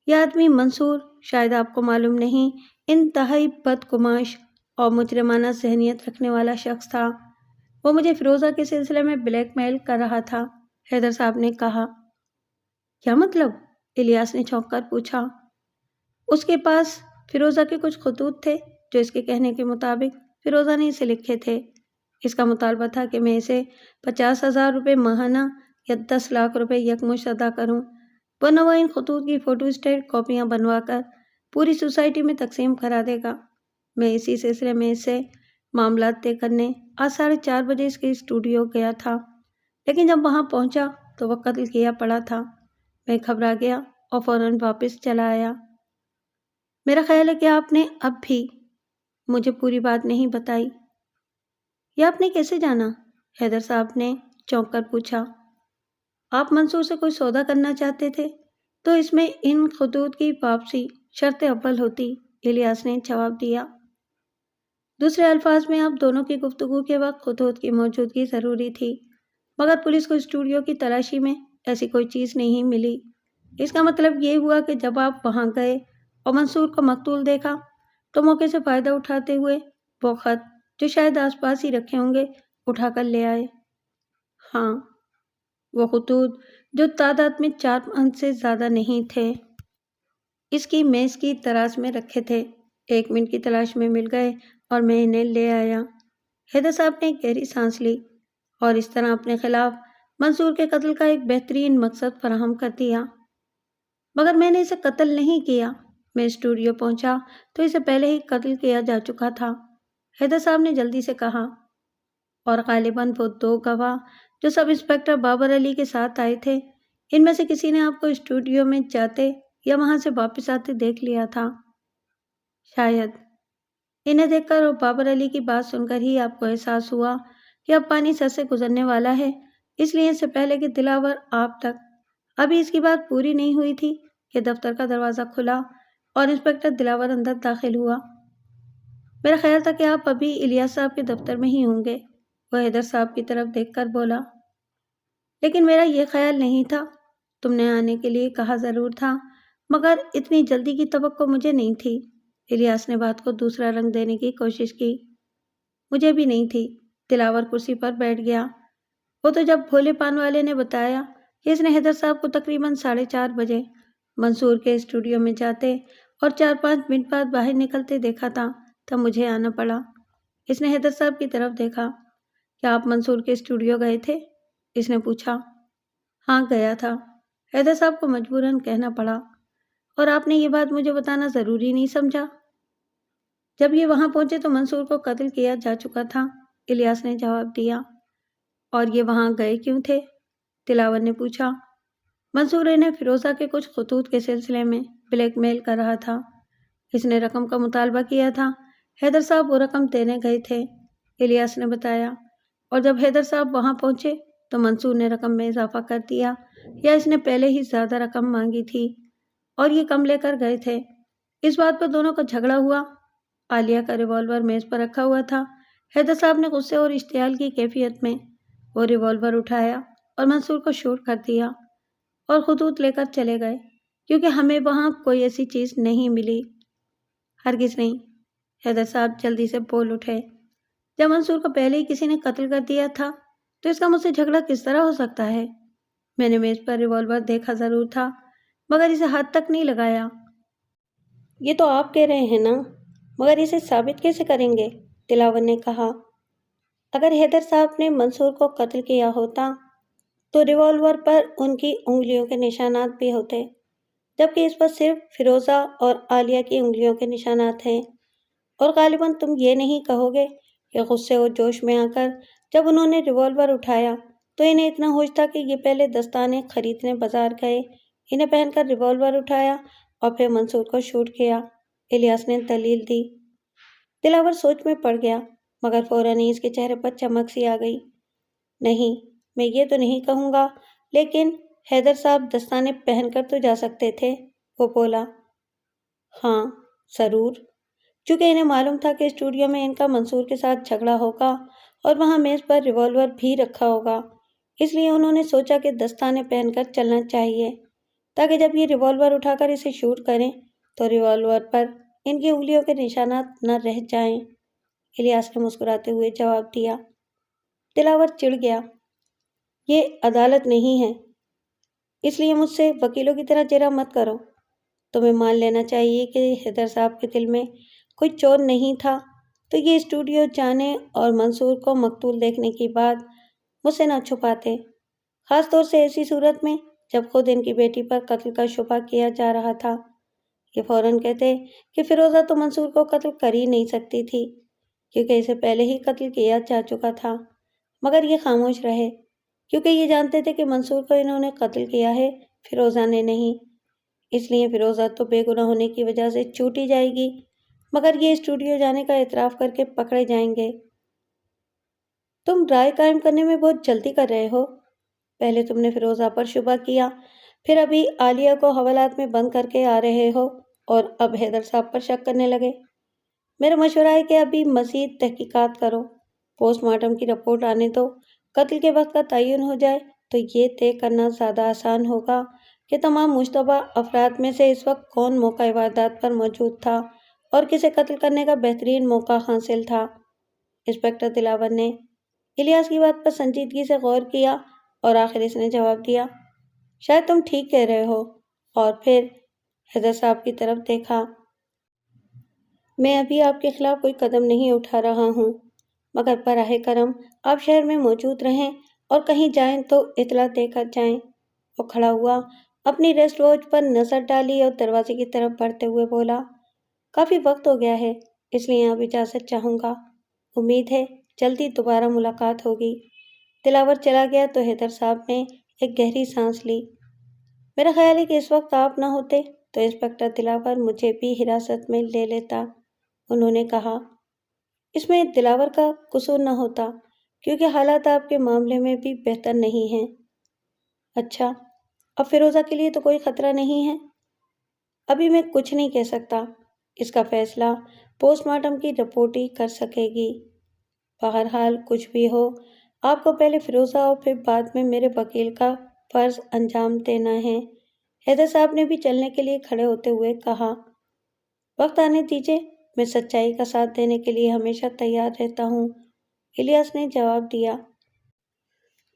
یہ آدمی منصور، شاید آپ کو معلوم نہیں، انتہائی بدگماش اور مجرمانہ ذہنیت رکھنے والا شخص تھا۔ وہ مجھے فیروزہ کے سلسلے میں بلیک میل کر رہا تھا، حیدر صاحب نے کہا۔ کیا مطلب؟ الیاس نے چونک کر پوچھا۔ اس کے پاس فیروزہ کے کچھ خطوط تھے جو اس کے کہنے کے مطابق فیروزہ نے اسے لکھے تھے، اس کا مطالبہ تھا کہ میں اسے 50,000 روپے ماہانہ یا 10 لاکھ روپے یکمشت ادا کروں، ورنہ وہ ان خطوط کی فوٹو اسٹیٹ کاپیاں بنوا کر پوری سوسائٹی میں تقسیم کرا دے گا۔ میں اسی سلسلے میں اس سے معاملات طے کرنے آج 4:30 بجے اس کے اسٹوڈیو گیا تھا، لیکن جب وہاں پہنچا تو وہ قتل کیا پڑا تھا۔ میں گھبرا گیا اور فوراً واپس چلا آیا۔ میرا خیال ہے کہ آپ نے اب بھی مجھے پوری بات نہیں بتائی۔ یہ آپ نے کیسے جانا؟ حیدر صاحب نے چونک کر پوچھا۔ آپ منصور سے کوئی سودا کرنا چاہتے تھے تو اس میں ان خطوط کی واپسی شرط اول ہوتی، الیاس نے جواب دیا۔ دوسرے الفاظ میں آپ دونوں کی گفتگو کے وقت خطوط کی موجودگی ضروری تھی، مگر پولیس کو اسٹوڈیو کی تلاشی میں ایسی کوئی چیز نہیں ملی۔ اس کا مطلب یہ ہوا کہ جب آپ وہاں گئے اور منصور کو مقتول دیکھا تو موقع سے فائدہ اٹھاتے ہوئے وہ خط جو شاید آس پاس ہی رکھے ہوں گے اٹھا کر لے آئے۔ ہاں، وہ خطوط جو تعداد میں 4 سے زیادہ نہیں تھے، اس کی میز کی دراز میں رکھے تھے۔ 1 منٹ کی تلاش میں مل گئے اور میں انہیں لے آیا۔ حیدر صاحب نے گہری سانس لی اور اس طرح اپنے خلاف منصور کے قتل کا ایک بہترین مقصد فراہم کر دیا۔ مگر میں نے اسے قتل نہیں کیا۔ میں اسٹوڈیو پہنچا تو اسے پہلے ہی قتل کیا جا چکا تھا، حیدر صاحب نے جلدی سے کہا۔ اور غالباً وہ 2 گواہ جو سب انسپکٹر بابر علی کے ساتھ آئے تھے، ان میں سے کسی نے آپ کو اسٹوڈیو میں جاتے یا وہاں سے واپس آتے دیکھ لیا تھا۔ شاید انہیں دیکھ کر اور بابر علی کی بات سن کر ہی آپ کو احساس ہوا کہ اب پانی سر سے گزرنے والا ہے، اس لیے اس سے پہلے کہ دلاور آپ تک ابھی اس کی بات پوری نہیں ہوئی تھی کہ دفتر کا دروازہ کھلا اور انسپکٹر دلاور اندر داخل ہوا۔ میرا خیال تھا کہ آپ ابھی الیاس صاحب کے دفتر میں ہی ہوں گے، وہ حیدر صاحب کی طرف دیکھ کر بولا۔ لیکن میرا یہ خیال نہیں تھا۔ تم نے آنے کے لیے کہا ضرور تھا، مگر اتنی جلدی کی توقع مجھے نہیں تھی۔ الیاس نے بات کو دوسرا رنگ دینے کی کوشش کی۔ مجھے بھی نہیں تھی۔ دلاور کرسی پر بیٹھ گیا۔ وہ تو جب بھولے پان والے نے بتایا کہ اس نے حیدر صاحب کو تقریباً 4:30 بجے منصور کے اسٹوڈیو میں جاتے اور 4-5 منٹ بعد باہر نکلتے دیکھا تھا، تب مجھے آنا پڑا۔ اس نے حیدر صاحب کی طرف دیکھا۔ کیا آپ منصور کے اسٹوڈیو گئے تھے؟ اس نے پوچھا۔ ہاں، گیا تھا، حیدر صاحب کو مجبوراً کہنا پڑا۔ اور آپ نے یہ بات مجھے بتانا ضروری نہیں سمجھا؟ جب یہ وہاں پہنچے تو منصور کو قتل کیا جا چکا تھا، الیاس نے جواب دیا۔ اور یہ وہاں گئے کیوں تھے؟ دلاور نے پوچھا۔ منصور انہیں فیروزہ کے کچھ خطوط کے سلسلے میں بلیک میل کر رہا تھا۔ اس نے رقم کا مطالبہ کیا تھا۔ حیدر صاحب وہ رقم دینے گئے تھے، الیاس نے بتایا۔ اور جب حیدر صاحب وہاں پہنچے تو منصور نے رقم میں اضافہ کر دیا، یا اس نے پہلے ہی زیادہ رقم مانگی تھی اور یہ کم لے کر گئے تھے۔ اس بات پر دونوں کا جھگڑا ہوا۔ عالیہ کا ریوالور میز پر رکھا ہوا تھا۔ حیدر صاحب نے غصے اور اشتعال کی کیفیت میں وہ ریوالور اٹھایا اور منصور کو شوٹ کر دیا اور خطوط لے کر چلے گئے، کیونکہ ہمیں وہاں کوئی ایسی چیز نہیں ملی۔ ہرگز نہیں، حیدر صاحب جلدی سے بول اٹھے۔ جب منصور کو پہلے ہی کسی نے قتل کر دیا تھا تو اس کا مجھ سے جھگڑا کس طرح ہو سکتا ہے؟ میں نے میز پر ریوالور دیکھا ضرور تھا، مگر اسے ہاتھ تک نہیں لگایا۔ یہ تو آپ کہہ رہے ہیں نا، مگر اسے ثابت کیسے کریں گے؟ دلاور نے کہا۔ اگر حیدر صاحب نے منصور کو قتل کیا ہوتا تو ریوالور پر ان کی انگلیوں کے نشانات بھی ہوتے، جبکہ اس پر صرف فیروزہ اور عالیہ کی انگلیوں کے نشانات ہیں۔ اور غالباً تم یہ نہیں کہو گے کہ غصے اور جوش میں آ کر جب انہوں نے ریوالور اٹھایا تو انہیں اتنا ہوش تھا کہ یہ پہلے دستانے خریدنے بازار گئے، انہیں پہن کر ریوالور اٹھایا اور پھر منصور کو شوٹ کیا، الیاس نے دلیل دی۔ دلاور سوچ میں پڑ گیا، مگر فوراً ہی اس کے چہرے پر چمک سی آ گئی۔ نہیں، میں یہ تو نہیں کہوں گا، لیکن حیدر صاحب دستانے پہن کر تو جا سکتے تھے، وہ بولا۔ ہاں، ضرور، چونکہ انہیں معلوم تھا کہ اسٹوڈیو میں ان کا منصور کے ساتھ جھگڑا ہوگا اور وہاں میز پر ریوالور بھی رکھا ہوگا، اس لیے انہوں نے سوچا کہ دستانے پہن کر چلنا چاہیے تاکہ جب یہ ریوالور اٹھا کر اسے شوٹ کریں تو ریوالور پر ان کی انگلیوں کے نشانات نہ رہ جائیں، الیاس نے مسکراتے ہوئے جواب دیا۔ دلاور چڑ گیا۔ یہ عدالت نہیں ہے، اس لیے مجھ سے وکیلوں کی طرح جرا مت کرو۔ تمہیں مان لینا چاہیے کہ حیدر صاحب کے دل میں کوئی چور نہیں تھا تو یہ اسٹوڈیو جانے اور منصور کو مقتول دیکھنے کی بات مجھ سے نہ چھپاتے، خاص طور سے ایسی صورت میں جب خود ان کی بیٹی پر قتل کا شبہ کیا جا رہا تھا۔ یہ فوراً کہتے کہ فیروزہ تو منصور کو قتل کر ہی نہیں سکتی تھی، کیونکہ اسے پہلے ہی قتل کیا جا چکا تھا، مگر یہ خاموش رہے کیونکہ یہ جانتے تھے کہ منصور کو انہوں نے قتل کیا ہے، فیروزہ نے نہیں۔ اس لیے فیروزہ تو بے گناہ ہونے کی وجہ سے چوٹی جائے گی، مگر یہ اسٹوڈیو جانے کا اعتراف کر کے پکڑے جائیں گے۔ تم رائے قائم کرنے میں بہت جلدی کر رہے ہو۔ پہلے تم نے فیروزہ پر شبہ کیا، پھر ابھی عالیہ کو حوالات میں بند کر کے آ رہے ہو، اور اب حیدر صاحب پر شک کرنے لگے۔ میرا مشورہ ہے کہ ابھی مزید تحقیقات کرو، پوسٹ مارٹم کی رپورٹ آنے دو، قتل کے وقت کا تعین ہو جائے تو یہ طے کرنا زیادہ آسان ہوگا کہ تمام مشتبہ افراد میں سے اس وقت کون موقع واردات پر موجود تھا اور کسے قتل کرنے کا بہترین موقع حاصل تھا۔ انسپکٹر دلاور نے الیاس کی بات پر سنجیدگی سے غور کیا اور آخر اس نے جواب دیا، شاید تم ٹھیک کہہ رہے ہو، اور پھر حیدر صاحب کی طرف دیکھا۔ میں ابھی آپ کے خلاف کوئی قدم نہیں اٹھا رہا ہوں، مگر براہ کرم آپ شہر میں موجود رہیں اور کہیں جائیں تو اطلاع دے کر جائیں۔ وہ کھڑا ہوا، اپنی ریسٹ واچ پر نظر ڈالی اور دروازے کی طرف بڑھتے ہوئے بولا، کافی وقت ہو گیا ہے، اس لیے اب اجازت چاہوں گا، امید ہے جلدی دوبارہ ملاقات ہوگی۔ دلاور چلا گیا تو حیدر صاحب نے ایک گہری سانس لی۔ میرا خیال ہے کہ اس وقت آپ نہ ہوتے تو انسپکٹر دلاور مجھے بھی حراست میں لے لیتا، انہوں نے کہا۔ اس میں دلاور کا قصور نہ ہوتا، کیونکہ حالات آپ کے معاملے میں بھی بہتر نہیں ہیں۔ اچھا، اب فیروزہ کے لیے تو کوئی خطرہ نہیں ہے؟ ابھی میں کچھ نہیں کہہ سکتا، اس کا فیصلہ پوسٹ مارٹم کی رپورٹ ہی کر سکے گی۔ بہرحال کچھ بھی ہو، آپ کو پہلے فیروزہ اور پھر بعد میں میرے وکیل کا فرض انجام دینا ہے۔ حیدر صاحب نے بھی چلنے کے لیے کھڑے ہوتے ہوئے کہا، وقت آنے دیجیے، میں سچائی کا ساتھ دینے کے لیے ہمیشہ تیار رہتا ہوں، الیاس نے جواب دیا۔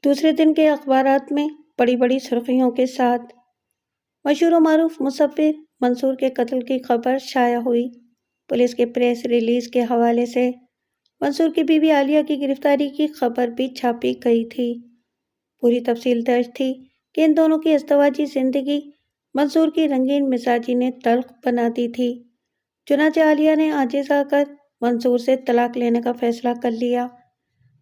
دوسرے دن کے اخبارات میں بڑی بڑی سرخیوں کے ساتھ مشہور و معروف مصور منصور کے قتل کی خبر شائع ہوئی۔ پولیس کے پریس ریلیز کے حوالے سے منصور کی بیوی عالیہ کی گرفتاری کی خبر بھی چھاپی گئی تھی۔ پوری تفصیل درج تھی کہ ان دونوں کی ازدواجی زندگی منصور کی رنگین مزاجی نے تلخ بنا دی تھی۔ چنانچہ عالیہ نے عاجز آ کر منصور سے طلاق لینے کا فیصلہ کر لیا۔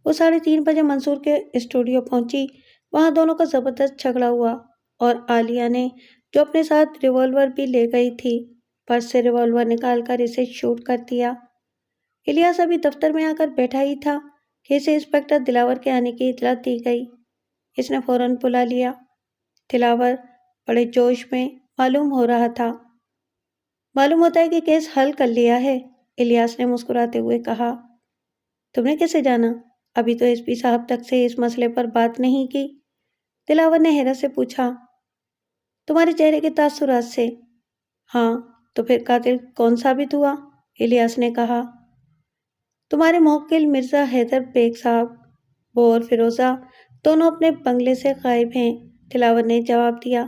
وہ 3:30 بجے منصور کے اسٹوڈیو پہنچی، وہاں دونوں کا زبردست جھگڑا ہوا اور عالیہ نے، جو اپنے ساتھ ریوالور بھی لے گئی تھی، پرس سے ریوالور نکال کر اسے شوٹ کر دیا۔ الیاس ابھی دفتر میں آ کر بیٹھا ہی تھا کہ اسے انسپکٹر دلاور کے آنے کی اطلاع دی گئی۔ اس نے فوراً بلا لیا۔ دلاور بڑے جوش میں معلوم ہو رہا تھا۔ معلوم ہوتا ہے کہ کیس حل کر لیا ہے، الیاس نے مسکراتے ہوئے کہا۔ تم نے کیسے جانا؟ ابھی تو ایس پی صاحب تک سے اس مسئلے پر بات نہیں کی، دلاور نے حیرت سے پوچھا۔ تمہارے چہرے کے تاثرات سے۔ ہاں، تو پھر قاتل کون ثابت ہوا؟ الیاس نے کہا۔ تمہارے موکل مرزا حیدر بیگ صاحب، وہ اور فیروزہ دونوں اپنے بنگلے سے غائب ہیں، دلاور نے جواب دیا۔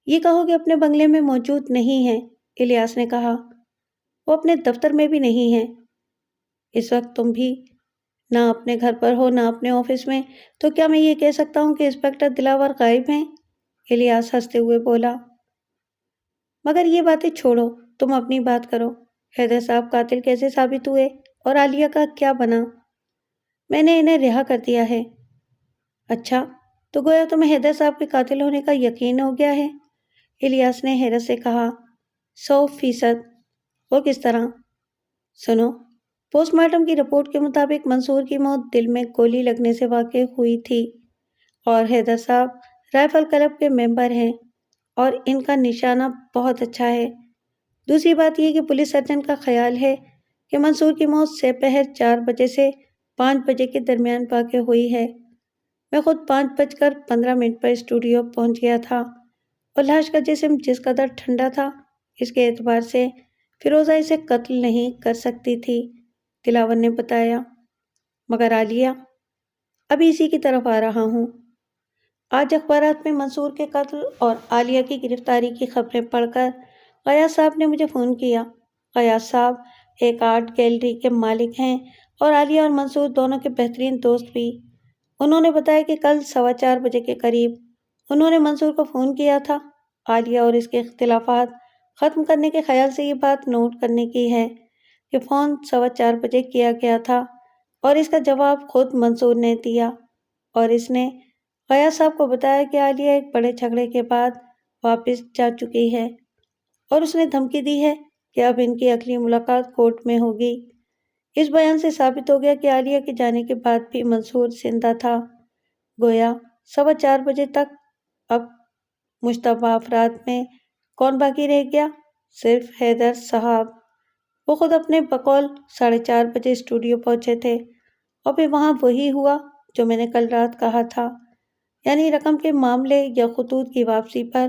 یہ کہو کہ اپنے بنگلے میں موجود نہیں ہیں، الیاس نے کہا۔ وہ اپنے دفتر میں بھی نہیں ہیں۔ اس وقت تم بھی نہ اپنے گھر پر ہو نہ اپنے آفس میں، تو کیا میں یہ کہہ سکتا ہوں کہ انسپکٹر دلاور غائب ہیں؟ الیاس ہنستے ہوئے بولا۔ مگر یہ باتیں چھوڑو، تم اپنی بات کرو۔ حیدر صاحب قاتل کیسے ثابت ہوئے اور عالیہ کا کیا بنا؟ میں نے انہیں رہا کر دیا ہے۔ اچھا، تو گویا تمہیں حیدر صاحب کے قاتل ہونے کا یقین ہو گیا ہے، الیاس نے حیرت سے کہا۔ 100%۔ وہ کس طرح؟ سنو، پوسٹ مارٹم کی رپورٹ کے مطابق منصور کی موت دل میں گولی لگنے سے واقع ہوئی تھی، اور حیدر صاحب رائفل کلب کے ممبر ہیں اور ان کا نشانہ بہت اچھا ہے۔ دوسری بات یہ کہ پولیس سرجن کا خیال ہے کہ منصور کی موت سے پہر 4 بجے سے 5 بجے کے درمیان واقع ہوئی ہے۔ میں خود 5:15 پر اسٹوڈیو پہنچ گیا تھا، اور لاش کا جسم جس قدر ٹھنڈا تھا، اس کے اعتبار سے فیروزہ اسے قتل نہیں کر سکتی تھی، دلاور نے بتایا۔ مگر عالیہ؟ ابھی اسی کی طرف آ رہا ہوں۔ آج اخبارات میں منصور کے قتل اور عالیہ کی گرفتاری کی خبریں پڑھ کر غیاث صاحب نے مجھے فون کیا۔ غیاث صاحب ایک آرٹ گیلری کے مالک ہیں اور عالیہ اور منصور دونوں کے بہترین دوست بھی۔ انہوں نے بتایا کہ کل 4:15 بجے کے قریب انہوں نے منصور کو فون کیا تھا۔ عالیہ اور اس کے اختلافات ختم کرنے کے خیال سے یہ بات نوٹ کرنے کی ہے کہ فون 4:15 بجے کیا گیا تھا اور اس کا جواب خود منصور نے دیا، اور اس نے غیاث صاحب کو بتایا کہ عالیہ ایک بڑے جھگڑے کے بعد واپس جا چکی ہے اور اس نے دھمکی دی ہے کہ اب ان کی اگلی ملاقات کورٹ میں ہوگی۔ اس بیان سے ثابت ہو گیا کہ عالیہ کے جانے کے بعد بھی منصور زندہ تھا۔ گویا 4:15 بجے تک اب مشتبہ افراد میں کون باقی رہ گیا؟ صرف حیدر صاحب۔ وہ خود اپنے بقول 4:30 بجے اسٹوڈیو پہنچے تھے، اور پھر وہاں وہی ہوا جو میں نے کل رات کہا تھا، یعنی رقم کے معاملے یا خطوط کی واپسی پر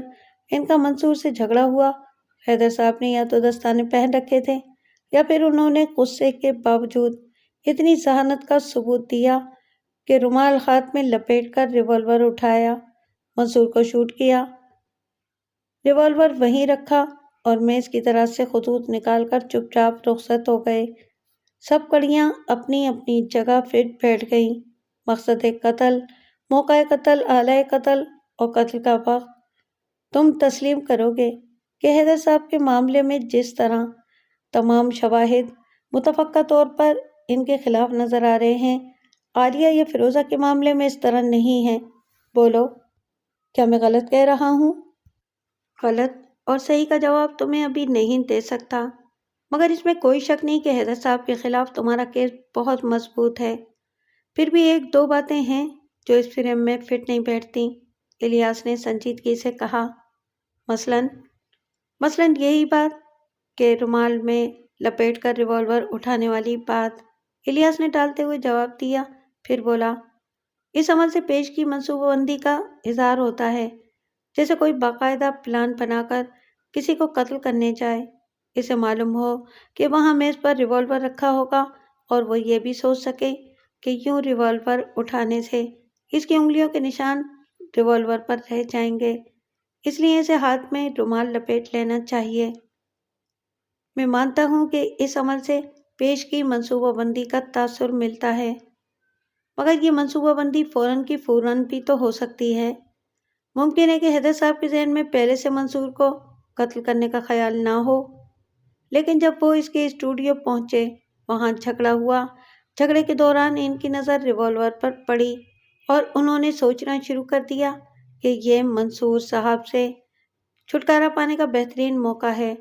ان کا منصور سے جھگڑا ہوا۔ حیدر صاحب نے یا تو دستانے پہن رکھے تھے یا پھر انہوں نے غصے کے باوجود اتنی ذہانت کا ثبوت دیا کہ رومال ہاتھ میں لپیٹ کر ریوالور اٹھایا، منصور کو شوٹ کیا، ریوالور وہیں رکھا اور میز کی طرف سے خطوط نکال کر چپ چاپ رخصت ہو گئے۔ سب کڑیاں اپنی اپنی جگہ فٹ بیٹھ گئیں۔ مقصد قتل، موقع قتل، آلۂ قتل اور قتل کا وقت۔ تم تسلیم کرو گے کہ حیدر صاحب کے معاملے میں جس طرح تمام شواہد متفقہ طور پر ان کے خلاف نظر آ رہے ہیں، عالیہ یا فیروزہ کے معاملے میں اس طرح نہیں ہیں۔ بولو، کیا میں غلط کہہ رہا ہوں؟ غلط اور صحیح کا جواب تمہیں ابھی نہیں دے سکتا، مگر اس میں کوئی شک نہیں کہ حیدر صاحب کے خلاف تمہارا کیس بہت مضبوط ہے۔ پھر بھی ایک دو باتیں ہیں جو اس فریم میں فٹ نہیں بیٹھتی، الیاس نے سنجیدگی سے کہا۔ مثلاً یہی بات کہ رومال میں لپیٹ کر ریوالور اٹھانے والی بات، الیاس نے ٹالتے ہوئے جواب دیا، پھر بولا، اس عمل سے پیش کی منصوبہ بندی کا اظہار ہوتا ہے، جیسے کوئی باقاعدہ پلان بنا کر کسی کو قتل کرنے جائے۔ اسے معلوم ہو کہ وہاں میز پر ریوالور رکھا ہوگا اور وہ یہ بھی سوچ سکے کہ یوں ریوالور اٹھانے سے اس کی انگلیوں کے نشان ریوالور پر رہ جائیں گے، اس لیے اسے ہاتھ میں رومال لپیٹ لینا چاہیے۔ میں مانتا ہوں کہ اس عمل سے پیش کی منصوبہ بندی کا تاثر ملتا ہے، مگر یہ منصوبہ بندی فوراً کی فوراً بھی تو ہو سکتی ہے۔ ممکن ہے کہ حیدر صاحب کے ذہن میں پہلے سے منصور کو قتل کرنے کا خیال نہ ہو، لیکن جب وہ اس کے اسٹوڈیو پہنچے، وہاں جھگڑا ہوا، جھگڑے کے دوران ان کی نظر ریوالور پر پڑی اور انہوں نے سوچنا شروع کر دیا کہ یہ منصور صاحب سے چھٹکارا پانے کا بہترین موقع ہے،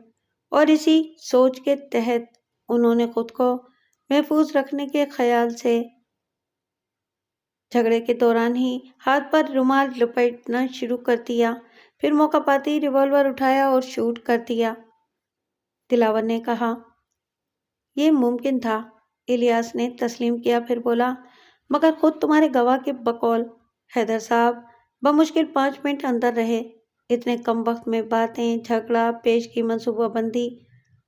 اور اسی سوچ کے تحت انہوں نے خود کو محفوظ رکھنے کے خیال سے جھگڑے کے دوران ہی ہاتھ پر رومال لپیٹنا شروع کر دیا، پھر موقع پاتے ہی ریوالور اٹھایا اور شوٹ کر دیا، دلاور نے کہا۔ یہ ممکن تھا، الیاس نے تسلیم کیا، پھر بولا، مگر خود تمہارے گواہ کے بقول حیدر صاحب بمشکل 5 منٹ اندر رہے۔ اتنے کم وقت میں باتیں، جھگڑا، پیش کی منصوبہ بندی،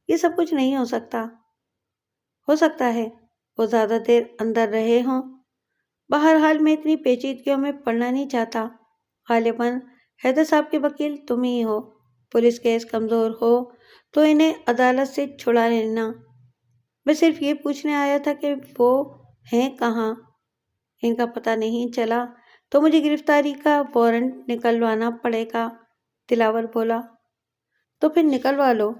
یہ سب کچھ نہیں ہو سکتا۔ ہو سکتا ہے وہ زیادہ دیر اندر رہے ہوں۔ بہرحال میں اتنی پیچیدگیوں میں پڑنا نہیں چاہتا۔ غالباً حیدر صاحب کے وکیل تم ہی ہو۔ پولیس کیس کمزور ہو تو انہیں عدالت سے چھڑا لینا۔ میں صرف یہ پوچھنے آیا تھا کہ وہ ہیں کہاں؟ ان کا پتہ نہیں چلا تو مجھے گرفتاری کا وارنٹ نکلوانا پڑے گا، دلاور بولا۔ تو پھر نکلوا لو۔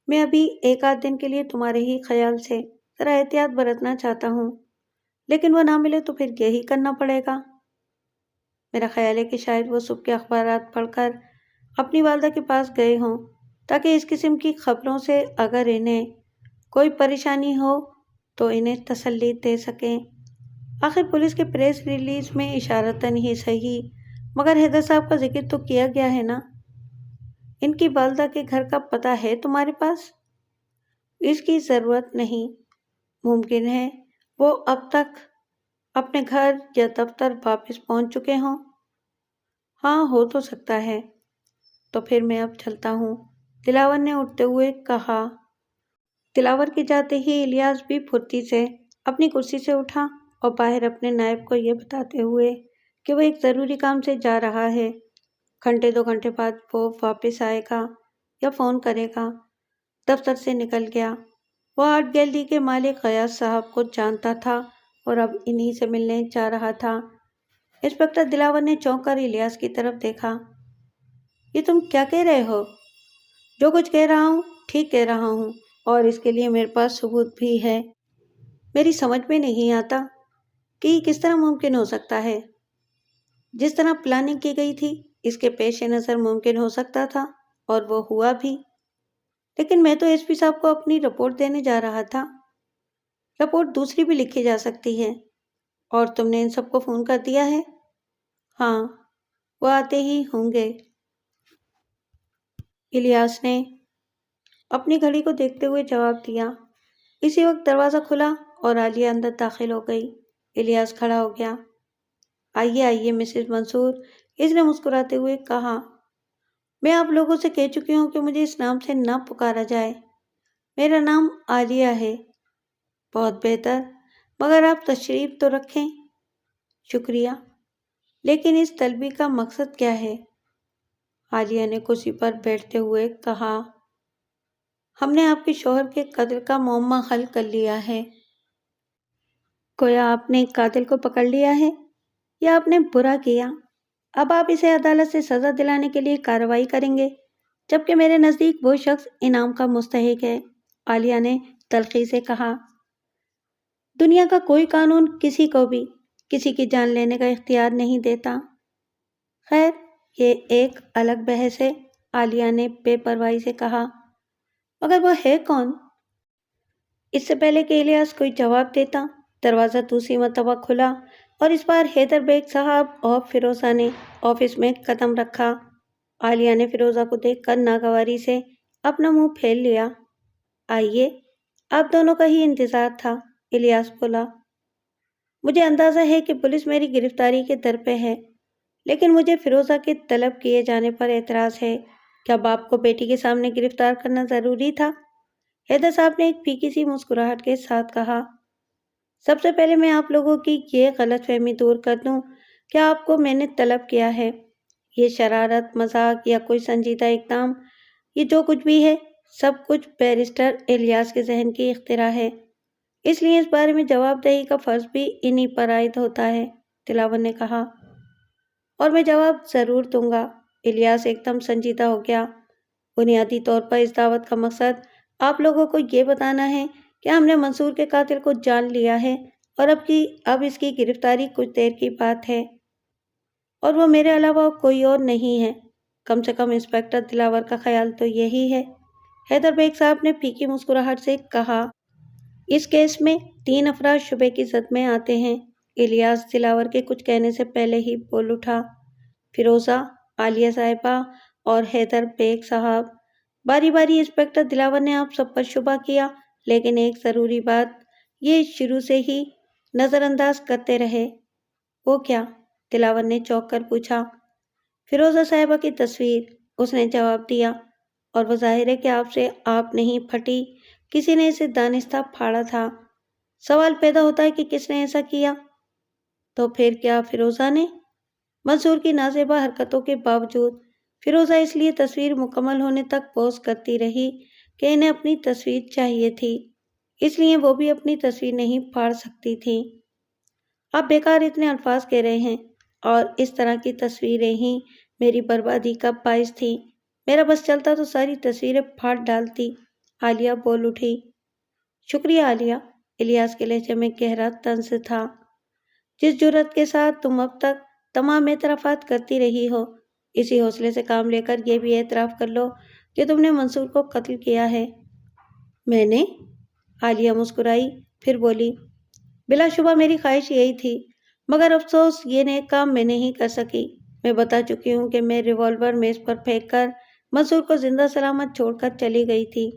میں ابھی 1 آدھ دن کے لیے تمہارے ہی خیال سے ذرا احتیاط برتنا چاہتا ہوں، لیکن وہ نہ ملے تو پھر یہی کرنا پڑے گا۔ میرا خیال ہے کہ شاید وہ صبح کے اخبارات پڑھ کر اپنی والدہ کے پاس گئے ہوں، تاکہ اس قسم کی خبروں سے اگر انہیں کوئی پریشانی ہو تو انہیں تسلی دے سکیں۔ آخر پولیس کے پریس ریلیز میں اشارتاً ہی صحیح، مگر حیدر صاحب کا ذکر تو کیا گیا ہے نا۔ ان کی والدہ کے گھر کا پتہ ہے تمہارے پاس؟ اس کی ضرورت نہیں، ممکن ہے وہ اب تک اپنے گھر یا دفتر واپس پہنچ چکے ہوں۔ ہاں، ہو تو سکتا ہے۔ تو پھر میں اب چلتا ہوں، دلاور نے اٹھتے ہوئے کہا۔ دلاور کے جاتے ہی الیاس بھی پھرتی سے اپنی کرسی سے اٹھا اور باہر اپنے نائب کو یہ بتاتے ہوئے کہ وہ ایک ضروری کام سے جا رہا ہے، 1-2 گھنٹے بعد وہ واپس آئے گا یا فون کرے گا، دفتر سے نکل گیا۔ وہ آرٹ گیلری کے مالک غیاث صاحب کو جانتا تھا اور اب انہی سے ملنے جا رہا تھا۔ انسپکٹر دلاور نے چونک کر الیاس کی طرف دیکھا۔ یہ تم کیا کہہ رہے ہو؟ جو کچھ کہہ رہا ہوں ٹھیک کہہ رہا ہوں، اور اس کے لیے میرے پاس ثبوت بھی ہے۔ میری سمجھ میں نہیں آتا کہ یہ کس طرح ممکن ہو سکتا ہے۔ جس طرح پلاننگ کی گئی تھی اس کے پیش نظر ممکن ہو سکتا تھا، اور وہ ہوا بھی۔ لیکن میں تو ایس پی صاحب کو اپنی رپورٹ دینے جا رہا تھا۔ رپورٹ دوسری بھی لکھی جا سکتی ہے۔ اور تم نے ان سب کو فون کر دیا ہے؟ ہاں، وہ آتے ہی ہوں گے۔ الیاس نے اپنی گھڑی کو دیکھتے ہوئے جواب دیا۔ اسی وقت دروازہ کھلا اور عالیہ اندر داخل ہو گئی۔ الیاس کھڑا ہو گیا۔ آئیے آئیے مسز منصور، اس نے مسکراتے ہوئے کہا۔ میں آپ لوگوں سے کہہ چکی ہوں کہ مجھے اس نام سے نہ پکارا جائے۔ میرا نام عالیہ ہے۔ بہت بہتر، مگر آپ تشریف تو رکھیں۔ شکریہ، لیکن اس طلبی کا مقصد کیا ہے؟ عالیہ نے کرسی پر بیٹھتے ہوئے کہا۔ ہم نے آپ کے شوہر کے قتل کا معمہ حل کر لیا ہے۔ گویا آپ نے قاتل کو پکڑ لیا ہے، یا آپ نے برا کیا۔ اب آپ اسے عدالت سے سزا دلانے کے لیے کارروائی کریں گے، جبکہ میرے نزدیک وہ شخص انعام کا مستحق ہے، عالیہ نے تلخی سے کہا۔ دنیا کا کوئی قانون کسی کو بھی کسی کی جان لینے کا اختیار نہیں دیتا۔ خیر، یہ ایک الگ بحث ہے، عالیہ نے بے پرواہی سے کہا۔ مگر وہ ہے کون؟ اس سے پہلے کہ الیاس کوئی جواب دیتا، دروازہ دوسری مرتبہ کھلا اور اس بار حیدر بیگ صاحب اور فیروزہ نے آفس میں قدم رکھا۔ عالیہ نے فیروزہ کو دیکھ کر ناگواری سے اپنا منہ پھیر لیا۔ آئیے، آپ دونوں کا ہی انتظار تھا، الیاس بولا۔ مجھے اندازہ ہے کہ پولیس میری گرفتاری کے در پہ ہے، لیکن مجھے فیروزہ کے طلب کیے جانے پر اعتراض ہے۔ کیا باپ کو بیٹی کے سامنے گرفتار کرنا ضروری تھا؟ حیدر صاحب نے ایک پھیکی سی مسکراہٹ کے ساتھ کہا۔ سب سے پہلے میں آپ لوگوں کی یہ غلط فہمی دور کر دوں کہ آپ کو میں نے طلب کیا ہے۔ یہ شرارت، مذاق یا کوئی سنجیدہ اقدام، یہ جو کچھ بھی ہے، سب کچھ بیرسٹر الیاس کے ذہن کی اختراع ہے۔ اس لیے اس بارے میں جواب دہی کا فرض بھی انہی پر عائد ہوتا ہے، دلاور نے کہا۔ اور میں جواب ضرور دوں گا۔ الیاس ایک دم سنجیدہ ہو گیا۔ بنیادی طور پر اس دعوت کا مقصد آپ لوگوں کو یہ بتانا ہے کہ ہم نے منصور کے قاتل کو جان لیا ہے، اور اب اس کی گرفتاری کچھ دیر کی بات ہے، اور وہ میرے علاوہ کوئی اور نہیں ہے۔ کم سے کم انسپکٹر دلاور کا خیال تو یہی ہے، حیدر بیگ صاحب نے پھیکی مسکراہٹ سے کہا۔ اس کیس میں 3 افراد شبے کی زد میں آتے ہیں، الیاس دلاور کے کچھ کہنے سے پہلے ہی بول اٹھا۔ فیروزہ، عالیہ صاحبہ اور حیدر بیگ صاحب۔ باری باری انسپکٹر دلاور نے آپ سب پر شبہ کیا، لیکن ایک ضروری بات یہ شروع سے ہی نظر انداز کرتے رہے۔ وہ کیا؟ دلاور نے چونک کر پوچھا۔ فیروزہ صاحبہ کی تصویر، اس نے جواب دیا، اور وہ ظاہر ہے کہ آپ سے آپ نہیں پھٹی، کسی نے اسے دانستہ پھاڑا تھا۔ سوال پیدا ہوتا ہے کہ کس نے ایسا کیا؟ تو پھر کیا فیروزہ نے؟ منصور کی نازیبا حرکتوں کے باوجود فیروزہ اس لیے تصویر مکمل ہونے تک پوز کرتی رہی کہ انہیں اپنی تصویر چاہیے تھی، اس لیے وہ بھی اپنی تصویر نہیں پھاڑ سکتی تھی۔ آپ بیکار اتنے الفاظ کہہ رہے ہیں، اور اس طرح کی تصویریں ہی میری بربادی کا باعث تھی۔ میرا بس چلتا تو ساری تصویریں پھاڑ ڈالتی، عالیہ بول اٹھی۔ شکریہ عالیہ، الیاس کے لہجے میں گہرا طنز تھا۔ جس جرأت کے ساتھ تم اب تک تمام اعترافات کرتی رہی ہو، اسی حوصلے سے کام لے کر یہ بھی اعتراف کر لو کہ تم نے منصور کو قتل کیا ہے۔ میں نے؟ عالیہ مسکرائی، پھر بولی۔ بلا شبہ میری خواہش یہی تھی، مگر افسوس یہ نیک کام میں نہیں کر سکی۔ میں بتا چکی ہوں کہ میں ریوالور میز پر پھینک کر منصور کو زندہ سلامت چھوڑ کر چلی گئی تھی۔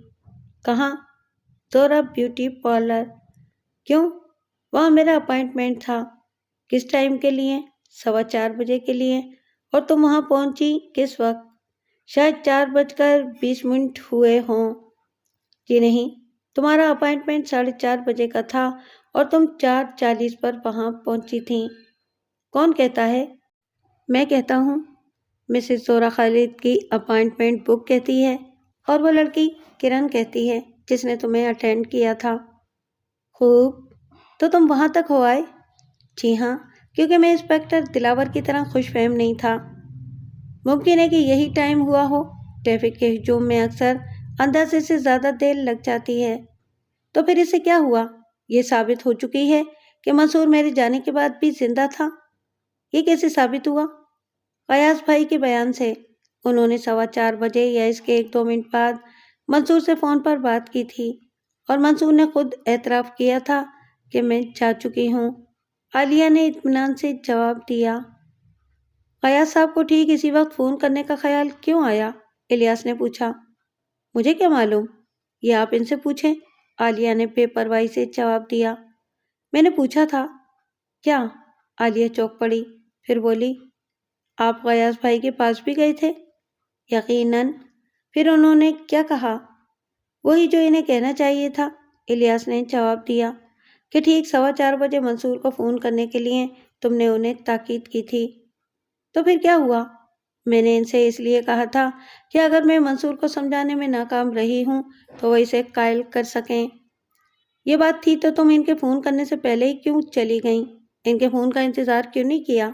کہاں؟ Zahra beauty parlour. کیوں؟ وہاں میرا اپائنٹمنٹ تھا۔ کس ٹائم کے لیے؟ 4:15 بجے کے لیے۔ اور تم وہاں پہنچی کس وقت؟ شاید 4:20 ہوئے ہوں۔ جی نہیں، تمہارا اپائنٹمنٹ 4:30 بجے کا تھا اور تم 4:40 پر وہاں پہنچی تھیں۔ کون کہتا ہے؟ میں کہتا ہوں۔ مسز زہرہ خالد کی اپائنٹمنٹ بک کہتی ہے، اور وہ لڑکی کرن کہتی ہے۔ جس نے تمہیں اٹینڈ کیا تھا۔ خوب، تو تم وہاں تک ہو آئے؟ جی ہاں، کیونکہ میں انسپکٹر دلاور کی طرح خوش فہم نہیں تھا۔ ممکن ہے کہ یہی ٹائم ہوا ہو، ٹریفک کے ہجوم میں اکثر اندازے سے زیادہ دیر لگ جاتی ہے۔ تو پھر اسے کیا ہوا؟ یہ ثابت ہو چکی ہے کہ منصور میرے جانے کے بعد بھی زندہ تھا۔ یہ کیسے ثابت ہوا؟ فیاض بھائی کے بیان سے۔ انہوں نے 4:15 بجے یا اس کے 1-2 منٹ بعد منصور سے فون پر بات کی تھی، اور منصور نے خود اعتراف کیا تھا کہ میں جا چکی ہوں۔ عالیہ نے اطمینان سے جواب دیا۔ فیاض صاحب کو ٹھیک اسی وقت فون کرنے کا خیال کیوں آیا؟ الیاس نے پوچھا۔ مجھے کیا معلوم، یہ آپ ان سے پوچھیں، عالیہ نے بے پرواہی سے جواب دیا۔ میں نے پوچھا تھا۔ کیا؟ عالیہ چونک پڑی، پھر بولی، آپ فیاض بھائی کے پاس بھی گئے تھے؟ یقیناً۔ پھر انہوں نے کیا کہا؟ وہی جو انہیں کہنا چاہیے تھا، الیاس نے جواب دیا، کہ ٹھیک 4:15 بجے منصور کو فون کرنے کے لیے تم نے انہیں تاکید کی تھی۔ تو پھر کیا ہوا؟ میں نے ان سے اس لیے کہا تھا کہ اگر میں منصور کو سمجھانے میں ناکام رہی ہوں تو وہ اسے قائل کر سکیں۔ یہ بات تھی تو تم ان کے فون کرنے سے پہلے ہی کیوں چلی گئیں؟ ان کے فون کا انتظار کیوں نہیں کیا؟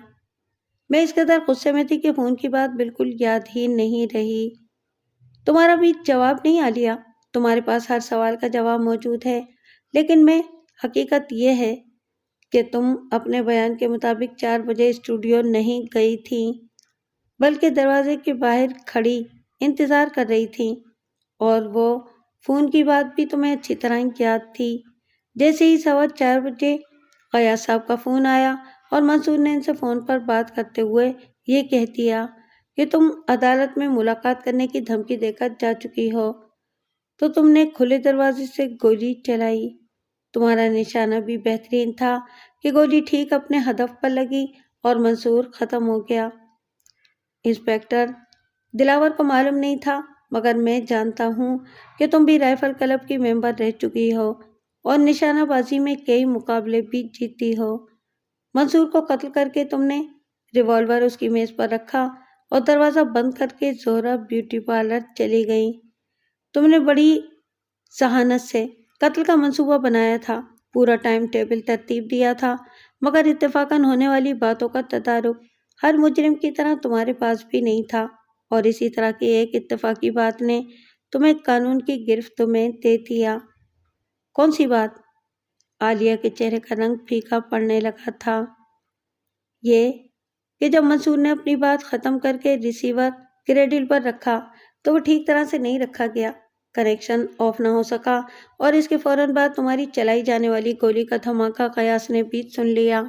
میں اس قدر غصے میں تھی کہ فون کی بات بالکل یاد ہی نہیں رہی۔ تمہارا بھی جواب نہیں عالیہ، تمہارے پاس ہر سوال کا جواب موجود ہے، لیکن حقیقت یہ ہے کہ تم اپنے بیان کے مطابق 4 بجے اسٹوڈیو نہیں گئی تھی، بلکہ دروازے کے باہر کھڑی انتظار کر رہی تھی، اور وہ فون کی بات بھی تمہیں اچھی طرح یاد تھی۔ جیسے ہی 4:15 بجے فیاض صاحب کا فون آیا اور منصور نے ان سے فون پر بات کرتے ہوئے یہ کہہ دیا کہ تم عدالت میں ملاقات کرنے کی دھمکی دے کر جا چکی ہو، تو تم نے کھلے دروازے سے گولی چلائی۔ تمہارا نشانہ بھی بہترین تھا کہ گولی ٹھیک اپنے ہدف پر لگی اور منصور ختم ہو گیا۔ انسپکٹر دلاور کو معلوم نہیں تھا، مگر میں جانتا ہوں کہ تم بھی رائفل کلب کی ممبر رہ چکی ہو اور نشانہ بازی میں کئی مقابلے بھی جیتی ہو۔ منصور کو قتل کر کے تم نے ریوالور اس کی میز پر رکھا اور دروازہ بند کر کے زہرہ بیوٹی پارلر چلی گئی۔ تم نے بڑی ذہانت سے قتل کا منصوبہ بنایا تھا، پورا ٹائم ٹیبل ترتیب دیا تھا، مگر اتفاقاً ہونے والی باتوں کا تدارک ہر مجرم کی طرح تمہارے پاس بھی نہیں تھا، اور اسی طرح کی ایک اتفاقی بات نے تمہیں قانون کی گرفت میں دے دیا۔ کون سی بات؟ عالیہ کے چہرے کا رنگ پھیکا پڑنے لگا تھا۔ یہ کہ جب منصور نے اپنی بات ختم کر کے ریسیور کریڈل پر رکھا تو وہ ٹھیک طرح سے نہیں رکھا گیا، کنیکشن آف نہ ہو سکا، اور اس کے فوراً بعد تمہاری چلائی جانے والی گولی کا دھماکہ قیاس نے بھی سن لیا۔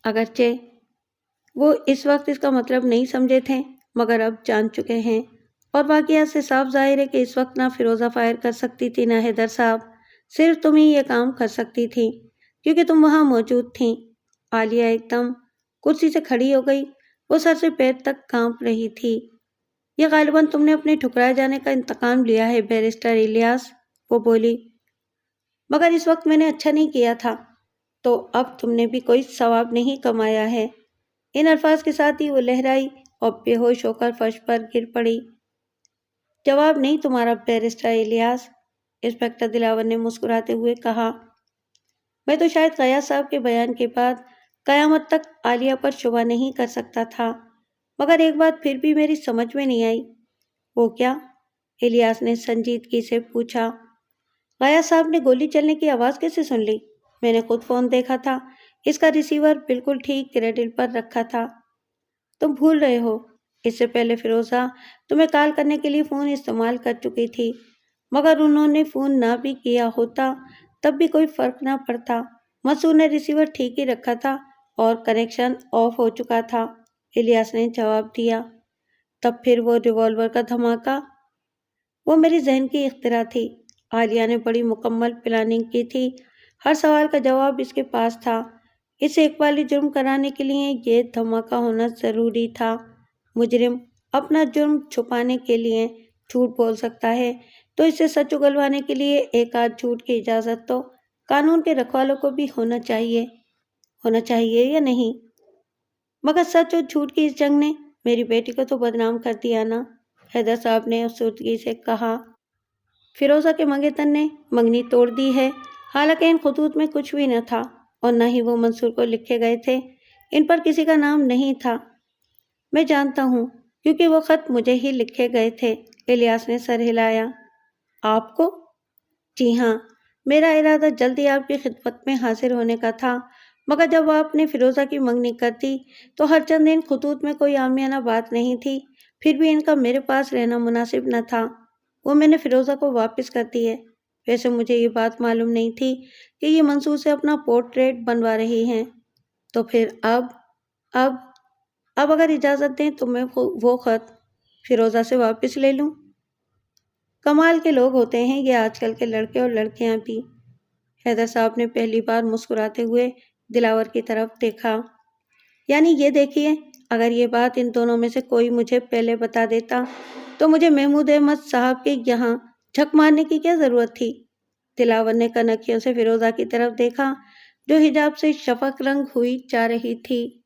اگرچہ وہ اس وقت اس کا مطلب نہیں سمجھے تھے، مگر اب جان چکے ہیں، اور واقعات سے صاف ظاہر ہے کہ اس وقت نہ فیروزہ فائر کر سکتی تھی نہ حیدر صاحب، صرف تم ہی یہ کام کر سکتی تھی، کیونکہ تم وہاں موجود تھیں۔ عالیہ ایک دم کرسی سے کھڑی ہو گئی، وہ سر سے پیر تک کانپ رہی تھی۔ یہ غالباً تم نے اپنے ٹھکرائے جانے کا انتقام لیا ہے بیرسٹر الیاس، وہ بولی، مگر اس وقت میں نے اچھا نہیں کیا تھا، تو اب تم نے بھی کوئی ثواب نہیں کمایا ہے۔ ان الفاظ کے ساتھ ہی وہ لہرائی اور بے ہوش ہو کر فرش پر گر پڑی۔ جواب نہیں تمہارا بیرسٹر الیاس، انسپکٹر دلاور نے مسکراتے ہوئے کہا۔ میں تو شاید غیاث صاحب کے بیان کے بعد قیامت تک عالیہ پر شبہ نہیں کر سکتا تھا، مگر ایک بات پھر بھی میری سمجھ میں نہیں آئی۔ وہ کیا؟ الیاس نے سنجیدگی سے پوچھا۔ غیاث صاحب نے گولی چلنے کی آواز کیسے سن لی؟ میں نے خود فون دیکھا تھا، اس کا ریسیور بالکل ٹھیک کریڈل پر رکھا تھا۔ تم بھول رہے ہو، اس سے پہلے فیروزہ تمہیں کال کرنے کے لیے فون استعمال کر چکی تھی، مگر انہوں نے فون نہ بھی کیا ہوتا تب بھی کوئی فرق نہ پڑتا، منصور نے ریسیور ٹھیک ہی رکھا تھا اور کنیکشن آف ہو چکا تھا، الیاس نے جواب دیا۔ تب پھر وہ ریوالور کا دھماکہ؟ وہ میری ذہن کی اختراع تھی، عالیہ نے بڑی مکمل پلاننگ کی تھی، ہر سوال کا جواب اس کے پاس تھا، اسے اقبالی جرم کرانے کے لیے یہ دھماکہ ہونا ضروری تھا۔ مجرم اپنا جرم چھپانے کے لیے جھوٹ بول سکتا ہے، تو اسے سچ اگلوانے کے لیے ایک آدھ جھوٹ کی اجازت تو قانون کے رکھوالوں کو بھی ہونا چاہیے یا نہیں؟ مگر سچ اور جھوٹ کی اس جنگ نے میری بیٹی کو تو بدنام کر دیا نا، حیدر صاحب نے افسردگی سے کہا۔ فیروزہ کے منگیتر نے منگنی توڑ دی ہے، حالانکہ ان خطوط میں کچھ بھی نہ تھا اور نہ ہی وہ منصور کو لکھے گئے تھے۔ ان پر کسی کا نام نہیں تھا۔ میں جانتا ہوں، کیونکہ وہ خط مجھے ہی لکھے گئے تھے۔ الیاس نے سر ہلایا۔ آپ کو؟ جی ہاں، میرا ارادہ جلدی آپ کی خدمت میں حاضر ہونے کا تھا، مگر جب آپ نے فیروزہ کی منگنی کر دی تو ہر چند ان خطوط میں کوئی عامیانہ بات نہیں تھی، پھر بھی ان کا میرے پاس رہنا مناسب نہ تھا۔ وہ میں نے فیروزہ کو واپس کر دی ہے۔ ویسے مجھے یہ بات معلوم نہیں تھی کہ یہ منصور سے اپنا پورٹریٹ بنوا رہی ہیں۔ تو پھر اب اگر اجازت دیں تو میں وہ خط فیروزہ سے واپس لے لوں۔ کمال کے لوگ ہوتے ہیں یہ آج کل کے لڑکے اور لڑکیاں بھی۔ حیدر صاحب نے پہلی بار مسکراتے ہوئے دلاور کی طرف دیکھا۔ یعنی یہ دیکھیے، اگر یہ بات ان دونوں میں سے کوئی مجھے پہلے بتا دیتا تو مجھے محمود احمد صاحب کے یہاں جھک مارنے کی کیا ضرورت تھی؟ دلاور نے کنکھیوں سے فیروزہ کی طرف دیکھا جو حجاب سے شفق رنگ ہوئی جا رہی تھی۔